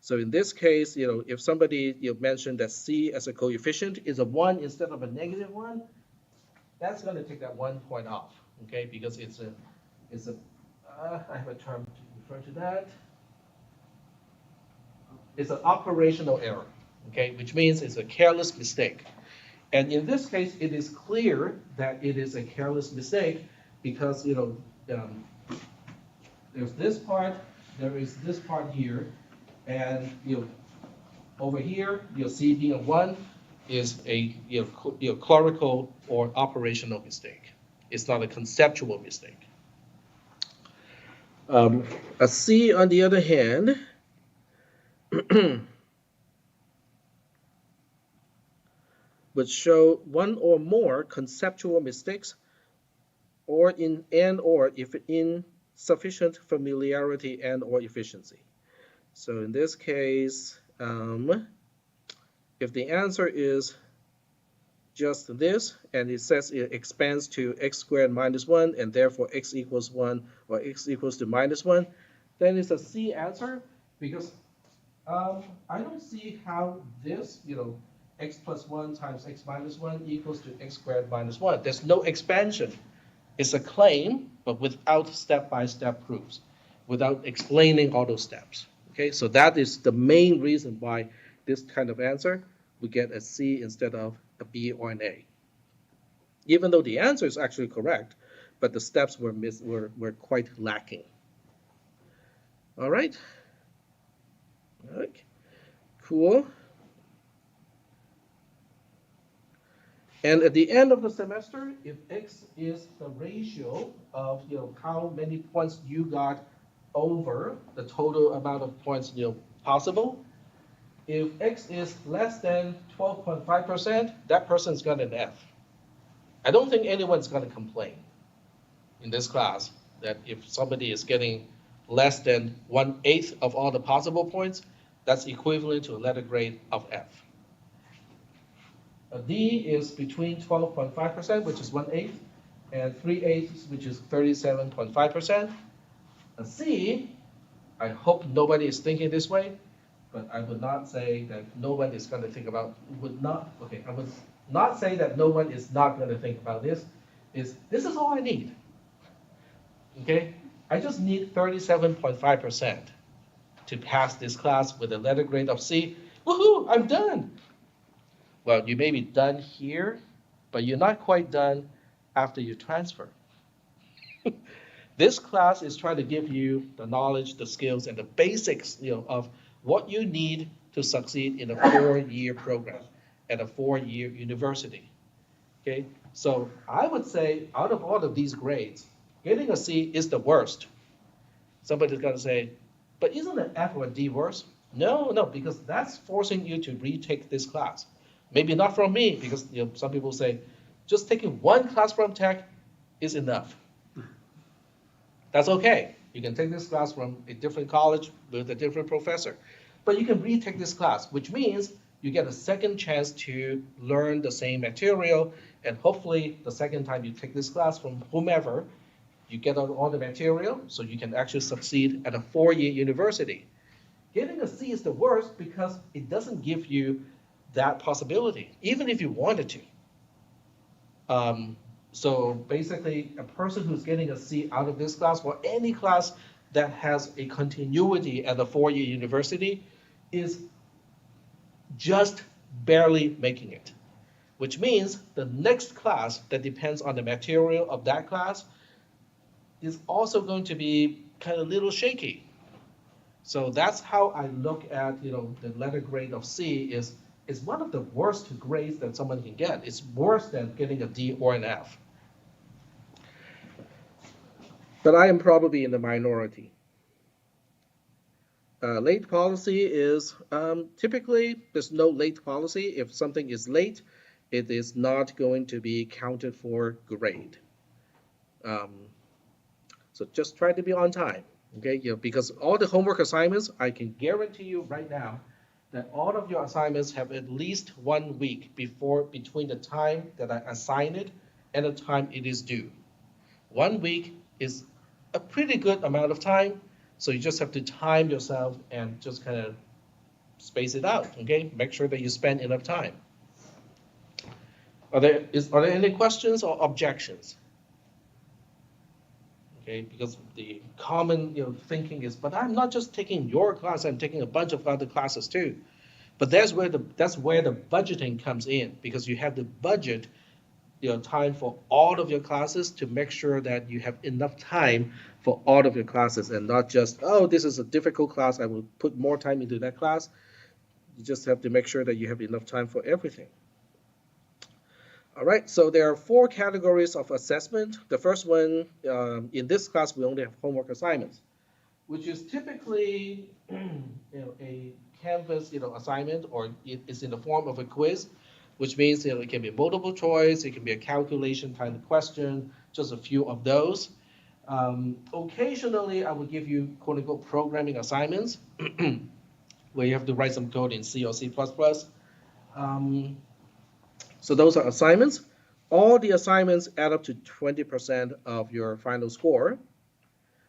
So in this case, if somebody mentioned that C as a coefficient is a 1 instead of a -1, that's going to take that 1 point off, okay? Because I have a term to refer to that. It's an operational error, okay? Which means it's a careless mistake. And in this case, it is clear that it is a careless mistake because, there's this part, there is this part here, and over here, C being a 1 is a clerical or operational mistake. It's not a conceptual mistake. A C, on the other hand, would show one or more conceptual mistakes, or if insufficient familiarity and or efficiency. So in this case, if the answer is just this, and it says it expands to x squared minus 1, and therefore x equals 1 or x equals to -1, then it's a C answer, because I don't see how this, x plus 1 times x minus 1 equals to x squared minus 1. There's no expansion. It's a claim, but without step-by-step proofs, without explaining all those steps. Okay, so that is the main reason why this kind of answer we get a C instead of a B or an A. Even though the answer is actually correct, but the steps were quite lacking. All right. Okay. Cool. And at the end of the semester, if X is the ratio of how many points you got over the total amount of points possible, if X is less than 12.5%, that person's got an F. I don't think anyone's going to complain in this class that if somebody is getting less than 1/8 of all the possible points, that's equivalent to a letter grade of F. A D is between 12.5%, which is 1/8, and 3/8, which is 37.5%. A C, I hope nobody is thinking this way, but I would not say that no one is going to think about, I would not say that no one is not going to think about this, this is all I need. Okay? I just need 37.5% to pass this class with a letter grade of C. Woohoo, I'm done. Well, you may be done here, but you're not quite done after you transfer. This class is trying to give you the knowledge, the skills, and the basics, of what you need to succeed in a 4-year program at a 4-year university. Okay, so I would say out of all of these grades, getting a C is the worst. Somebody's going to say, but isn't an F or a D worse? No, because that's forcing you to retake this class. Maybe not from me, because some people say, just taking one class from tech is enough. That's okay. You can take this class from a different college with a different professor. But you can retake this class, which means you get a second chance to learn the same material, and hopefully the second time you take this class from whomever, you get all the material, so you can actually succeed at a 4-year university. Getting a C is the worst because it doesn't give you that possibility, even if you wanted to. So basically, a person who's getting a C out of this class, or any class that has a continuity at a 4-year university, is just barely making it. Which means the next class that depends on the material of that class is also going to be kind of a little shaky. So that's how I look at, the letter grade of C is one of the worst grades that someone can get. It's worse than getting a D or an F. But I am probably in the minority. Late policy is typically there's no late policy. If something is late, it is not going to be counted for grade. So just try to be on time, okay? Because all the homework assignments, I can guarantee you right now that all of your assignments have at least 1 week between the time that I assign it and the time it is due. 1 week is a pretty good amount of time, so you just have to time yourself and just kind of space it out, okay? Make sure that you spend enough time. Are there any questions or objections? Okay, because the common thinking is, but I'm not just taking your class, I'm taking a bunch of other classes too. But that's where the budgeting comes in, because you have to budget time for all of your classes to make sure that you have enough time for all of your classes, and not just, oh, this is a difficult class, I will put more time into that class. You just have to make sure that you have enough time for everything. All right, so there are 4 categories of assessment. The first one, in this class, we only have homework assignments, which is typically a Canvas assignment, or it's in the form of a quiz, which means it can be multiple choice, it can be a calculation kind of question, just a few of those. Occasionally, I will give you quote-unquote programming assignments, where you have to write some code in C or C++. So those are assignments. All the assignments add up to 20% of your final score.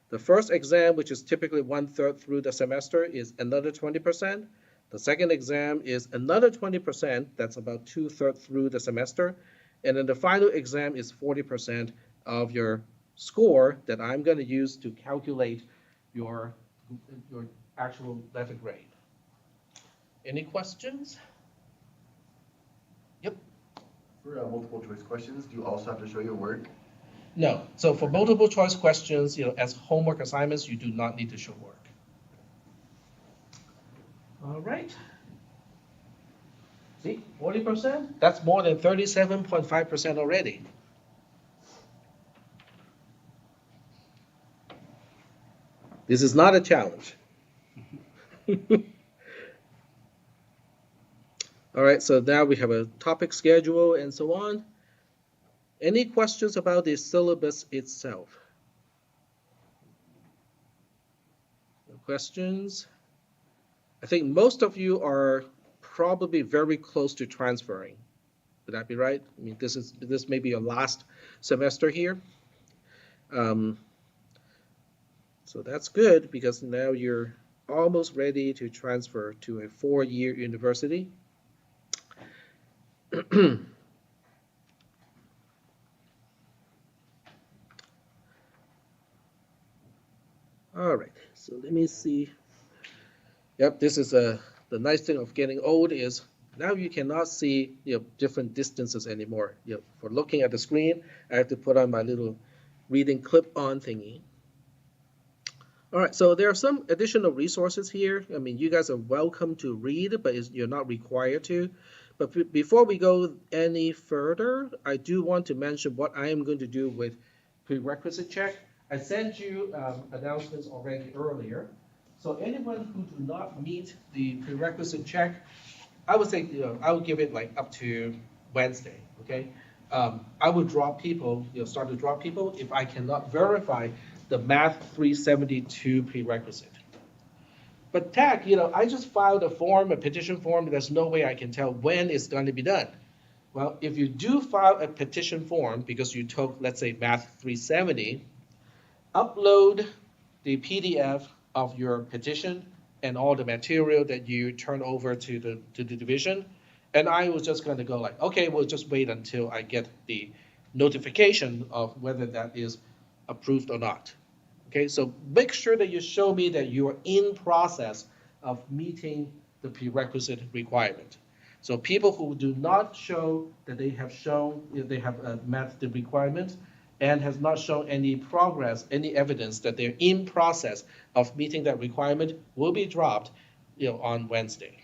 The first exam, which is typically 1/3 through the semester, is another 20%. The second exam is another 20%. That's about 2/3 through the semester. And then the final exam is 40% of your score that I'm going to use to calculate your actual letter grade. Any questions? Yep. For multiple choice questions, do you also have to show your work? No. So for multiple choice questions, as homework assignments, you do not need to show work. All right. See, 40%? That's more than 37.5% already. This is not a challenge. All right, so now we have a topic schedule and so on. Any questions about the syllabus itself? No questions? I think most of you are probably very close to transferring. Would that be right? I mean, this may be your last semester here. So that's good because now you're almost ready to transfer to a 4-year university. All right, so let me see. Yep, this is the nice thing of getting old is now you cannot see different distances anymore. For looking at the screen, I have to put on my little reading clip-on thingy. All right, so there are some additional resources here. I mean, you guys are welcome to read, but you're not required to. But before we go any further, I do want to mention what I am going to do with prerequisite check. I sent you announcements already earlier. So anyone who do not meet the prerequisite check, I would say I would give it like up to Wednesday. Okay, I would drop people, start to drop people if I cannot verify the Math 372 prerequisite. But tech, I just filed a petition form. There's no way I can tell when it's going to be done. Well, if you do file a petition form because you took, let's say, Math 370, upload the PDF of your petition and all the material that you turn over to the division. And I was just going to go like, okay, we'll just wait until I get the notification of whether that is approved or not. Okay, so make sure that you show me that you are in process of meeting the prerequisite requirement. So people who do not show that they have met the requirement and has not shown any progress, any evidence that they're in process of meeting that requirement will be dropped, on Wednesday.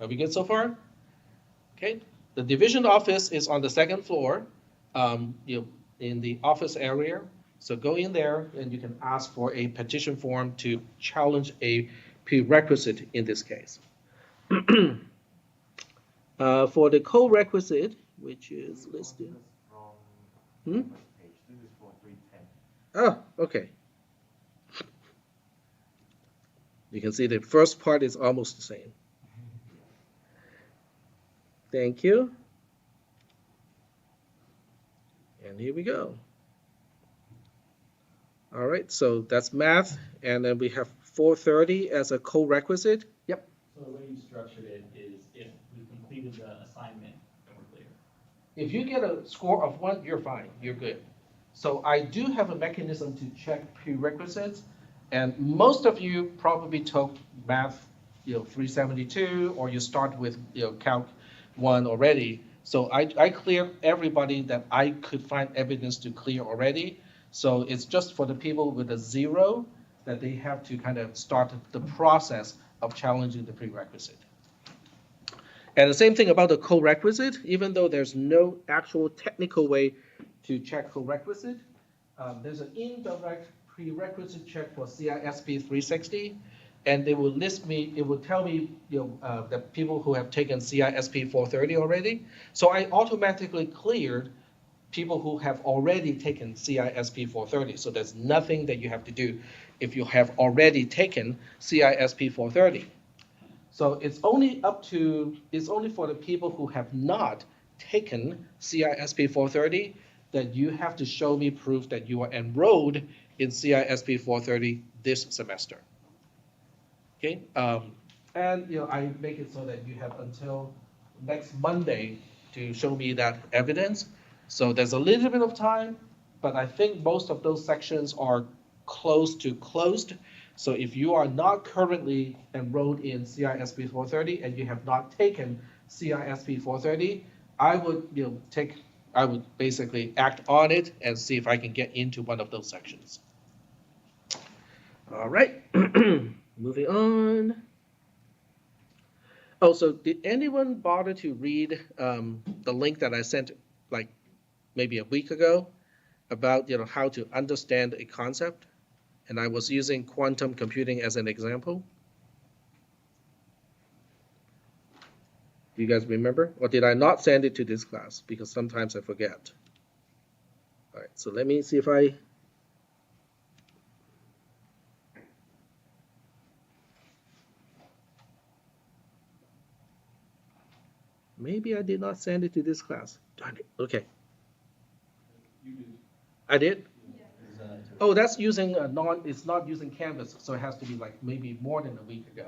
Are we good so far? Okay. The division office is on the second floor, in the office area. So go in there and you can ask for a petition form to challenge a prerequisite in this case. For the co-requisite, which is listed. Hmm? This is for 310. Oh, okay. You can see the first part is almost the same. Thank you. And here we go. All right, so that's math, and then we have 430 as a co-requisite. Yep. So the way you structured it is if we completed the assignment, then we're clear. If you get a score of 1, you're fine, you're good. So I do have a mechanism to check prerequisites, and most of you probably took math, 372, or you start with, Calc 1 already. So I cleared everybody that I could find evidence to clear already. So it's just for the people with a 0 that they have to kind of start the process of challenging the prerequisite. And the same thing about the co-requisite, even though there's no actual technical way to check co-requisite, there's an indirect prerequisite check for CISP 360, and they will list me, it will tell me the people who have taken CISP 430 already. So I automatically cleared people who have already taken CISP 430. So there's nothing that you have to do if you have already taken CISP 430. So it's only for the people who have not taken CISP 430 that you have to show me proof that you are enrolled in CISP 430 this semester. Okay, and I make it so that you have until next Monday to show me that evidence. So there's a little bit of time, but I think most of those sections are close to closed. So if you are not currently enrolled in CISP 430 and you have not taken CISP 430, I would basically act on it and see if I can get into one of those sections. All right, moving on. Oh, so did anyone bother to read the link that I sent like maybe a week ago about how to understand a concept? And I was using quantum computing as an example. Do you guys remember? Or did I not send it to this class? Because sometimes I forget. All right, so let me see if I. Maybe I did not send it to this class. Darn it. Okay. You did. I did? Is that- Oh, that's using a it's not using Canvas, so it has to be like maybe more than a week ago.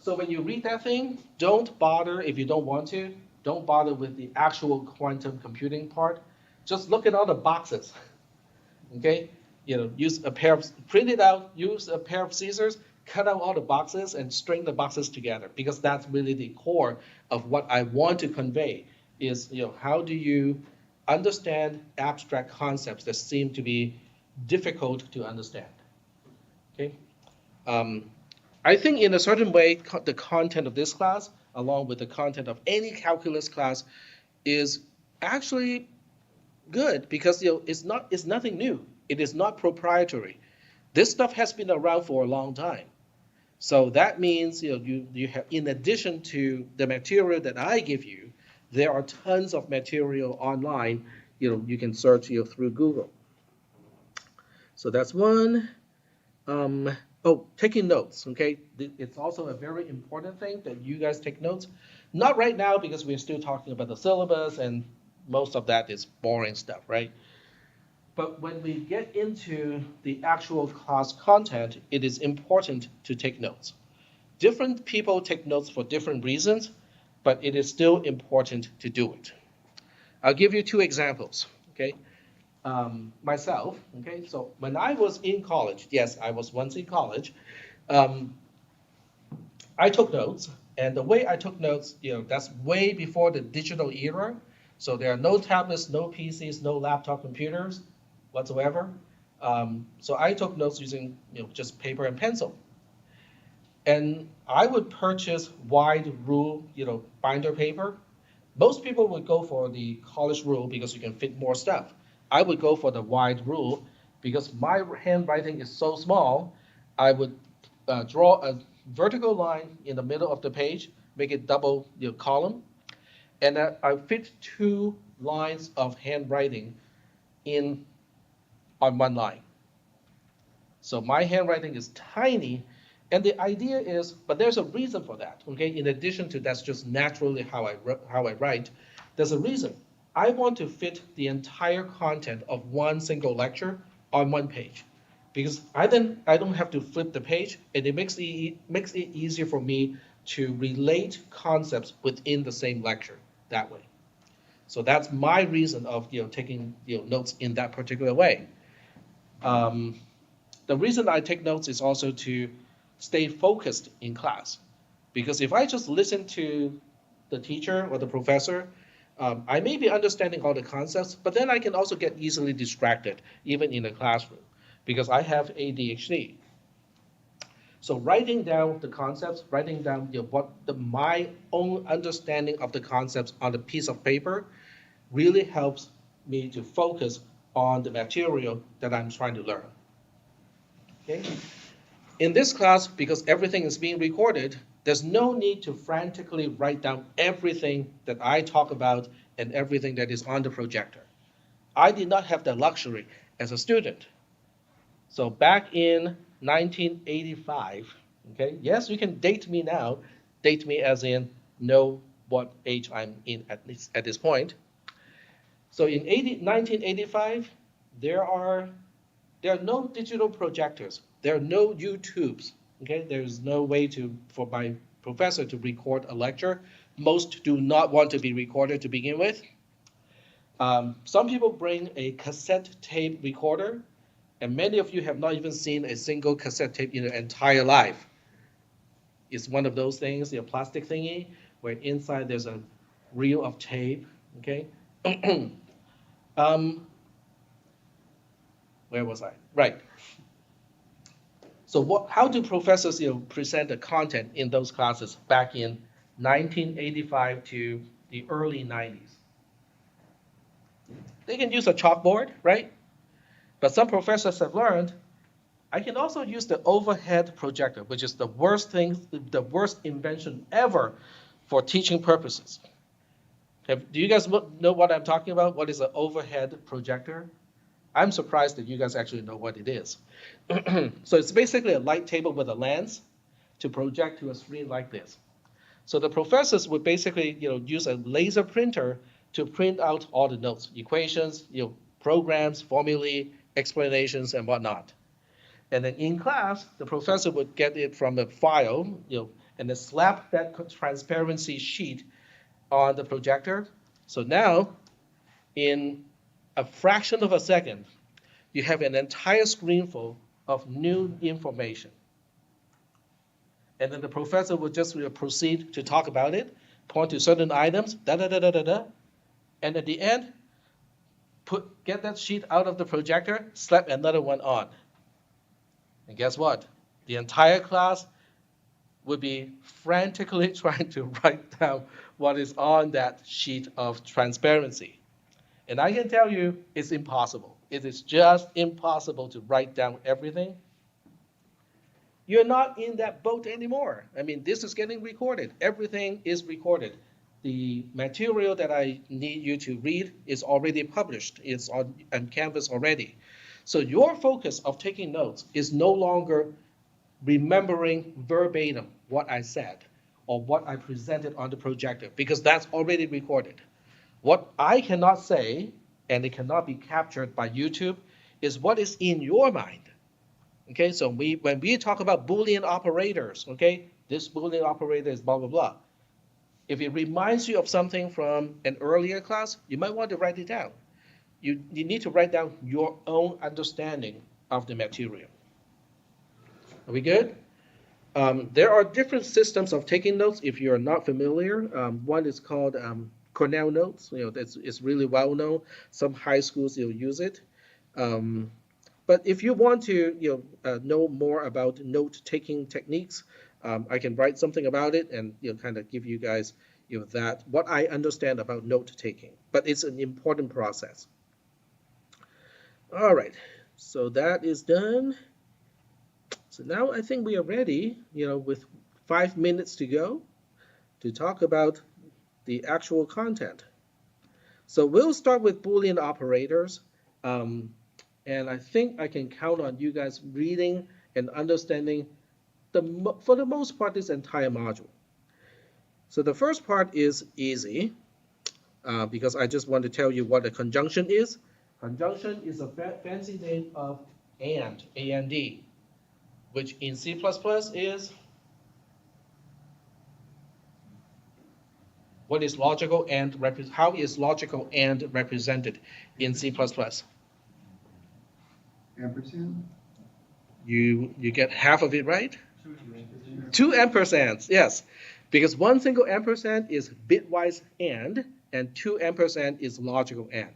So when you read that thing, don't bother if you don't want to. Don't bother with the actual quantum computing part. Just look at all the boxes. Okay, use a pair of print it out. Use a pair of scissors, cut out all the boxes, and string the boxes together because that's really the core of what I want to convey. Is how do you understand abstract concepts that seem to be difficult to understand? Okay. Um, I think in a certain way, the content of this class, along with the content of any calculus class, is actually good because it's nothing new. It is not proprietary. This stuff has been around for a long time. So that means you have, in addition to the material that I give you, there are tons of material online. You can search through Google. So that's one. Oh, taking notes, okay? It's also a very important thing that you guys take notes. Not right now because we're still talking about the syllabus and most of that is boring stuff, right? But when we get into the actual class content, it is important to take notes. Different people take notes for different reasons, but it is still important to do it. I'll give you two examples, okay? Myself, okay? So when I was in college, yes, I was once in college, um, I took notes, and the way I took notes, that's way before the digital era. So there are no tablets, no PCs, no laptop computers whatsoever. So I took notes using just paper and pencil. And I would purchase wide rule, binder paper. Most people would go for the college rule because you can fit more stuff. I would go for the wide rule because my handwriting is so small. I would draw a vertical line in the middle of the page, make it double column, and I fit two lines of handwriting in on one line. So my handwriting is tiny, and the idea is, but there's a reason for that. Okay, in addition to that's just naturally how I write. There's a reason. I want to fit the entire content of one single lecture on one page, because I don't have to flip the page, and it makes it easier for me to relate concepts within the same lecture that way. So that's my reason of taking notes in that particular way. Um, the reason I take notes is also to stay focused in class. Because if I just listen to the teacher or the professor, I may be understanding all the concepts, but then I can also get easily distracted, even in the classroom, because I have ADHD. So writing down the concepts, writing down my own understanding of the concepts on a piece of paper really helps me to focus on the material that I'm trying to learn. Okay? In this class, because everything is being recorded, there's no need to frantically write down everything that I talk about and everything that is on the projector. I did not have the luxury as a student. So back in 1985, okay, yes, you can date me now, date me as in know what age I'm in at this point. So in 1985, there are no digital projectors. There are no YouTubes. Okay, there's no way for my professor to record a lecture. Most do not want to be recorded to begin with. Some people bring a cassette tape recorder, and many of you have not even seen a single cassette tape in your entire life. It's one of those things, a plastic thingy, where inside there's a reel of tape. Okay. Where was I? Right. So how do professors present the content in those classes back in 1985 to the early 90s? They can use a chalkboard, right? But some professors have learned I can also use the overhead projector, which is the worst invention ever for teaching purposes. Do you guys know what I'm talking about? What is an overhead projector? I'm surprised that you guys actually know what it is. So it's basically a light table with a lens to project to a screen like this. So the professors would basically, use a laser printer to print out all the notes, equations, programs, formulae, explanations, and whatnot. And then in class, the professor would get it from a file, and then slap that transparency sheet on the projector. So now, in a fraction of a second, you have an entire screen full of new information. And then the professor would just proceed to talk about it, point to certain items, and at the end, get that sheet out of the projector, slap another one on. And guess what? The entire class would be frantically trying to write down what is on that sheet of transparency. And I can tell you, it's impossible. It is just impossible to write down everything. You're not in that boat anymore. I mean, this is getting recorded. Everything is recorded. The material that I need you to read is already published. It's on Canvas already. So your focus of taking notes is no longer remembering verbatim what I said or what I presented on the projector, because that's already recorded. What I cannot say, and it cannot be captured by YouTube, is what is in your mind. Okay, so when we talk about Boolean operators, okay, this Boolean operator is blah, blah, blah. If it reminds you of something from an earlier class, you might want to write it down. You need to write down your own understanding of the material. Are we good? There are different systems of taking notes if you're not familiar. One is called Cornell Notes. It's really well known. Some high schools use it. But if you want to know more about note-taking techniques, I can write something about it and kind of give you guys that what I understand about note-taking. But it's an important process. All right, so that is done. So now I think we are ready, with 5 minutes to go, to talk about the actual content. So we'll start with Boolean operators. And I think I can count on you guys reading and understanding, for the most part, this entire module. So the first part is easy, because I just want to tell you what a conjunction is. Conjunction is a fancy name of AND, A-N-D, which in C++ is, what is logical and how is logical and represented in C++? Ampersand? You get half of it right? 2 ampersands, yes. Because one single ampersand is bitwise and 2 ampersand is logical and.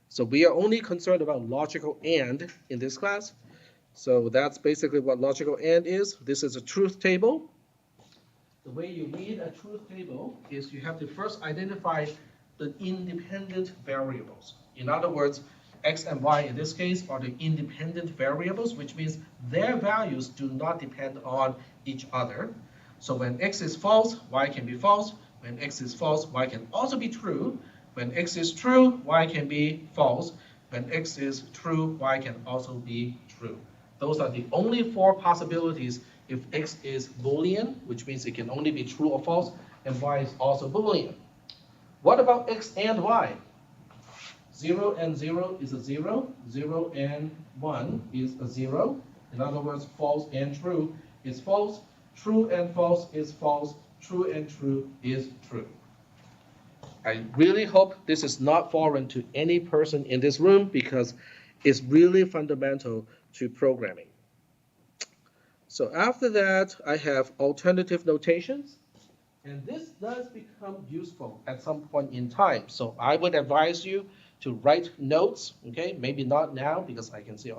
So we are only concerned about logical and in this class. So that's basically what logical and is. This is a truth table. The way you read a truth table is you have to first identify the independent variables. In other words, x and y in this case are the independent variables, which means their values do not depend on each other. So when x is false, y can be false. When x is false, y can also be true. When x is true, y can be false. When x is true, y can also be true. Those are the only 4 possibilities if x is Boolean, which means it can only be true or false, and y is also Boolean. What about x and y? 0 and 0 is a 0. 0 and 1 is a 0. In other words, false and true is false. True and false is false. True and true is true. I really hope this is not foreign to any person in this room, because it's really fundamental to programming. So after that, I have alternative notations. And this does become useful at some point in time. So I would advise you to write notes, okay? Maybe not now, because I can see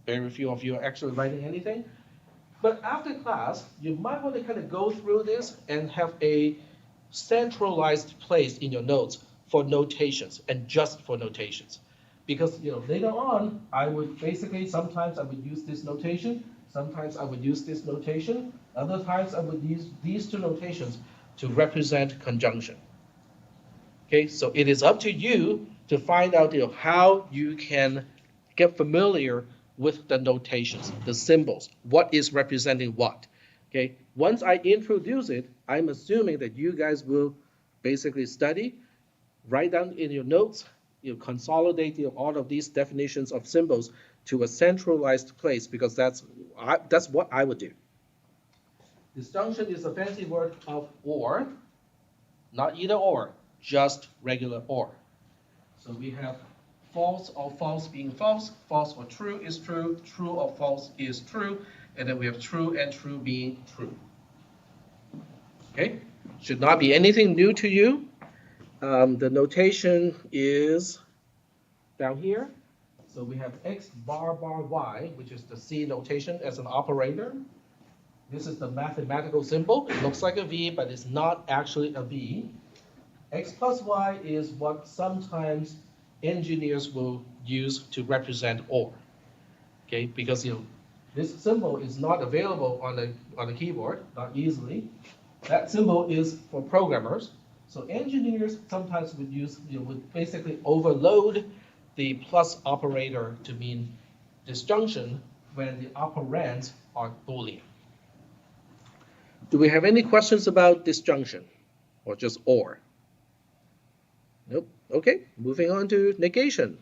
very few of you are actually writing anything. But after class, you might want to kind of go through this and have a centralized place in your notes for notations, and just for notations. Because later on, I would basically, sometimes I would use this notation, sometimes I would use this notation, other times I would use these 2 notations to represent conjunction. Okay, so it is up to you to find out how you can get familiar with the notations, the symbols, what is representing what. Okay, once I introduce it, I'm assuming that you guys will basically study, write down in your notes, consolidate all of these definitions of symbols to a centralized place, because that's what I would do. Disjunction is a fancy word of or, not either or, just regular or. So we have false or false being false, false or true is true, true or false is true, and then we have true and true being true. Okay, should not be anything new to you. The notation is down here. So we have x bar bar y, which is the C notation as an operator. This is the mathematical symbol. It looks like a V, but it's not actually a V. X plus y is what sometimes engineers will use to represent or. Okay, because this symbol is not available on the keyboard, not easily. That symbol is for programmers. So engineers sometimes would use, would basically overload the plus operator to mean disjunction when the operands are Boolean. Do we have any questions about disjunction or just or? Nope. Okay, moving on to negation,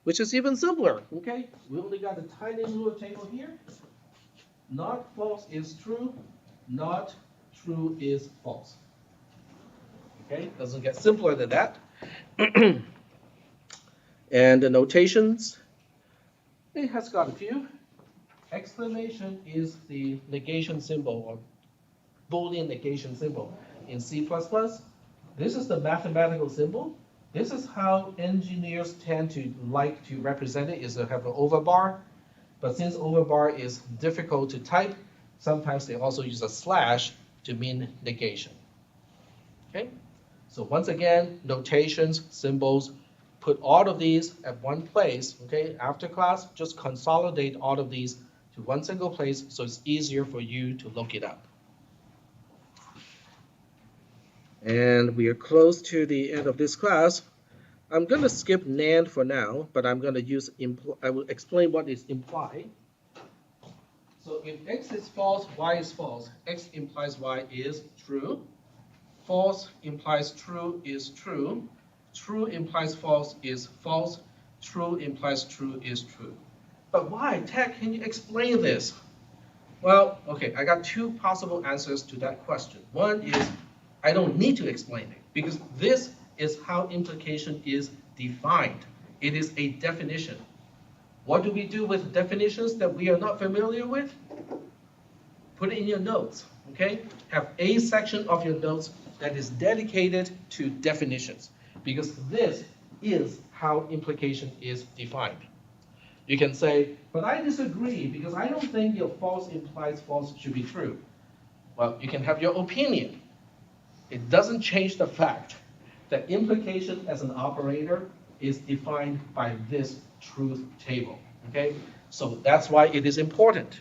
which is even simpler. Okay, we only got a tiny little table here. Not false is true, not true is false. Okay, doesn't get simpler than that. And the notations, it has got a few. Exclamation is the negation symbol or Boolean negation symbol in C++. This is the mathematical symbol. This is how engineers tend to like to represent it, is to have an overbar. But since overbar is difficult to type, sometimes they also use a slash to mean negation. Okay? So once again, notations, symbols, put all of these at one place. Okay? After class, just consolidate all of these to one single place so it's easier for you to look it up. And we are close to the end of this class. I'm going to skip NAND for now, but I'm going to use I will explain what is implied. So if x is false, y is false. X implies y is true. False implies true is true. True implies false is false. True implies true is true. But why, Tech, can you explain this? Well, okay, I got two possible answers to that question. One is I don't need to explain it because this is how implication is defined. It is a definition. What do we do with definitions that we are not familiar with? Put it in your notes, okay? Have a section of your notes that is dedicated to definitions because this is how implication is defined. You can say, but I disagree because I don't think your false implies false should be true. Well, you can have your opinion. It doesn't change the fact that implication as an operator is defined by this truth table, okay? So that's why it is important.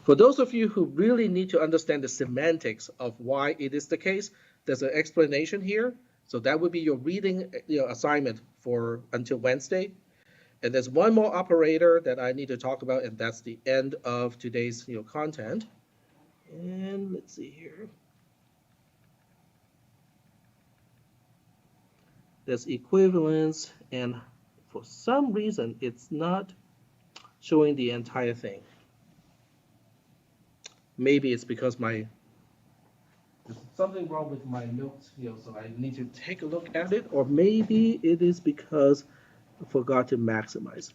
For those of you who really need to understand the semantics of why it is the case, there's an explanation here. So that would be your reading assignment for until Wednesday. And there's one more operator that I need to talk about, and that's the end of today's content. And let's see here. There's equivalence, and for some reason, it's not showing the entire thing. Maybe it's because there's something wrong with my notes here, so I need to take a look at it, or maybe it is because I forgot to maximize.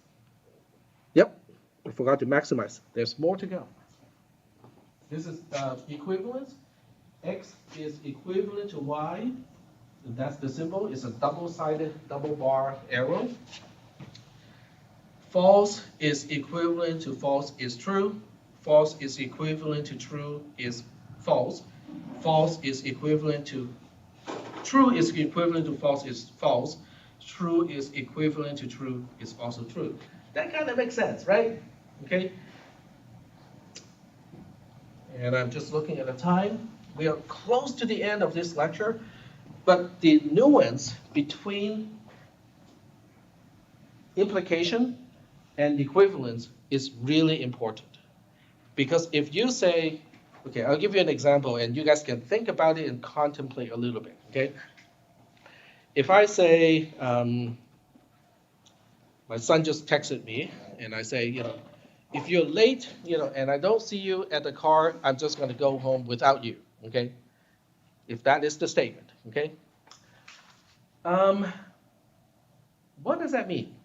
Yep, I forgot to maximize. There's more to go. This is equivalence. X is equivalent to Y. That's the symbol. It's a double-sided, double bar arrow. False is equivalent to false is true. False is equivalent to true is false. False is equivalent to true is equivalent to false is false. True is equivalent to true is also true. That kind of makes sense, right? Okay. And I'm just looking at the time. we are close to the end of this lecture, but the nuance between implication and equivalence is really important. Because if you say, okay, I'll give you an example and you guys can think about it and contemplate a little bit, okay? If I say, my son just texted me and I say, if you're late, and I don't see you at the car, I'm just going to go home without you, okay? If that is the statement, okay? What does that mean?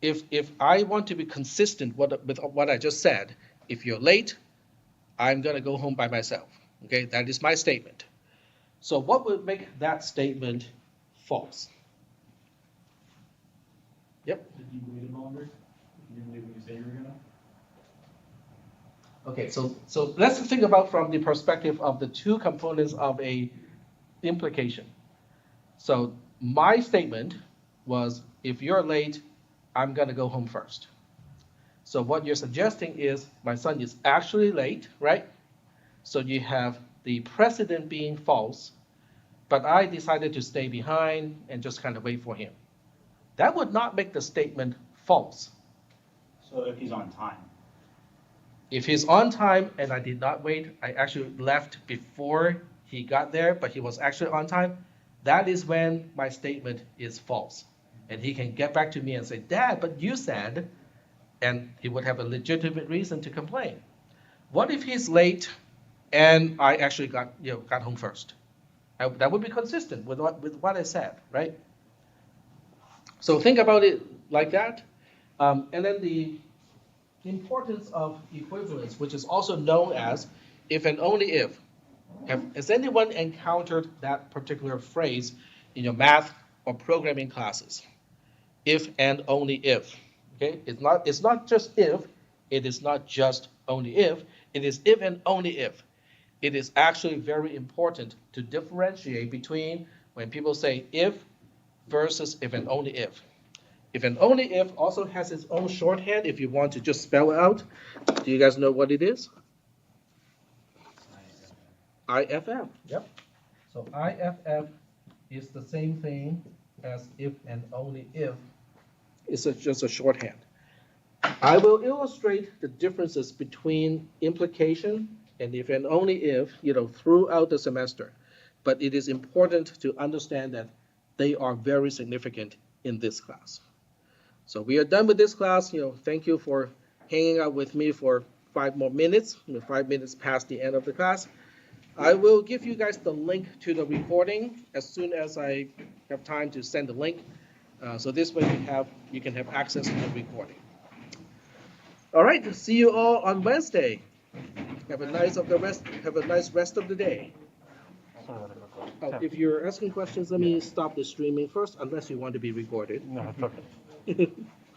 If I want to be consistent with what I just said, if you're late, I'm going to go home by myself, okay? That is my statement. So what would make that statement false? Yep. If you waited longer, if you didn't leave when you said you were gonna. Okay, so let's think about from the perspective of the two components of a implication. So my statement was, if you're late, I'm gonna go home first. So what you're suggesting is my son is actually late, right? So you have the precedent being false, but I decided to stay behind and just kind of wait for him. That would not make the statement false. So if he's on time. If he's on time and I did not wait, I actually left before he got there, but he was actually on time, that is when my statement is false. And he can get back to me and say, Dad, but you said, and he would have a legitimate reason to complain. What if he's late and I actually got home first? That would be consistent with what I said, right? So think about it like that. And then the importance of equivalence, which is also known as if and only if. Has anyone encountered that particular phrase in your math or programming classes? If and only if. Okay? It's not just if, it is not just only if, it is if and only if. It is actually very important to differentiate between when people say if versus if and only if. If and only if also has its own shorthand if you want to just spell it out. Do you guys know what it is? IFF. Yep. So IFF is the same thing as if and only if. It's just a shorthand. I will illustrate the differences between implication and if and only if, throughout the semester. But it is important to understand that they are very significant in this class. So we are done with this class. Thank you for hanging out with me for 5 more minutes. 5 minutes past the end of the class. I will give you guys the link to the recording as soon as I have time to send the link. So this way you can have access to the recording. All right. See you all on Wednesday. Have a nice rest of the day. If you're asking questions, let me stop the streaming first, unless you want to be recorded. No, it's okay.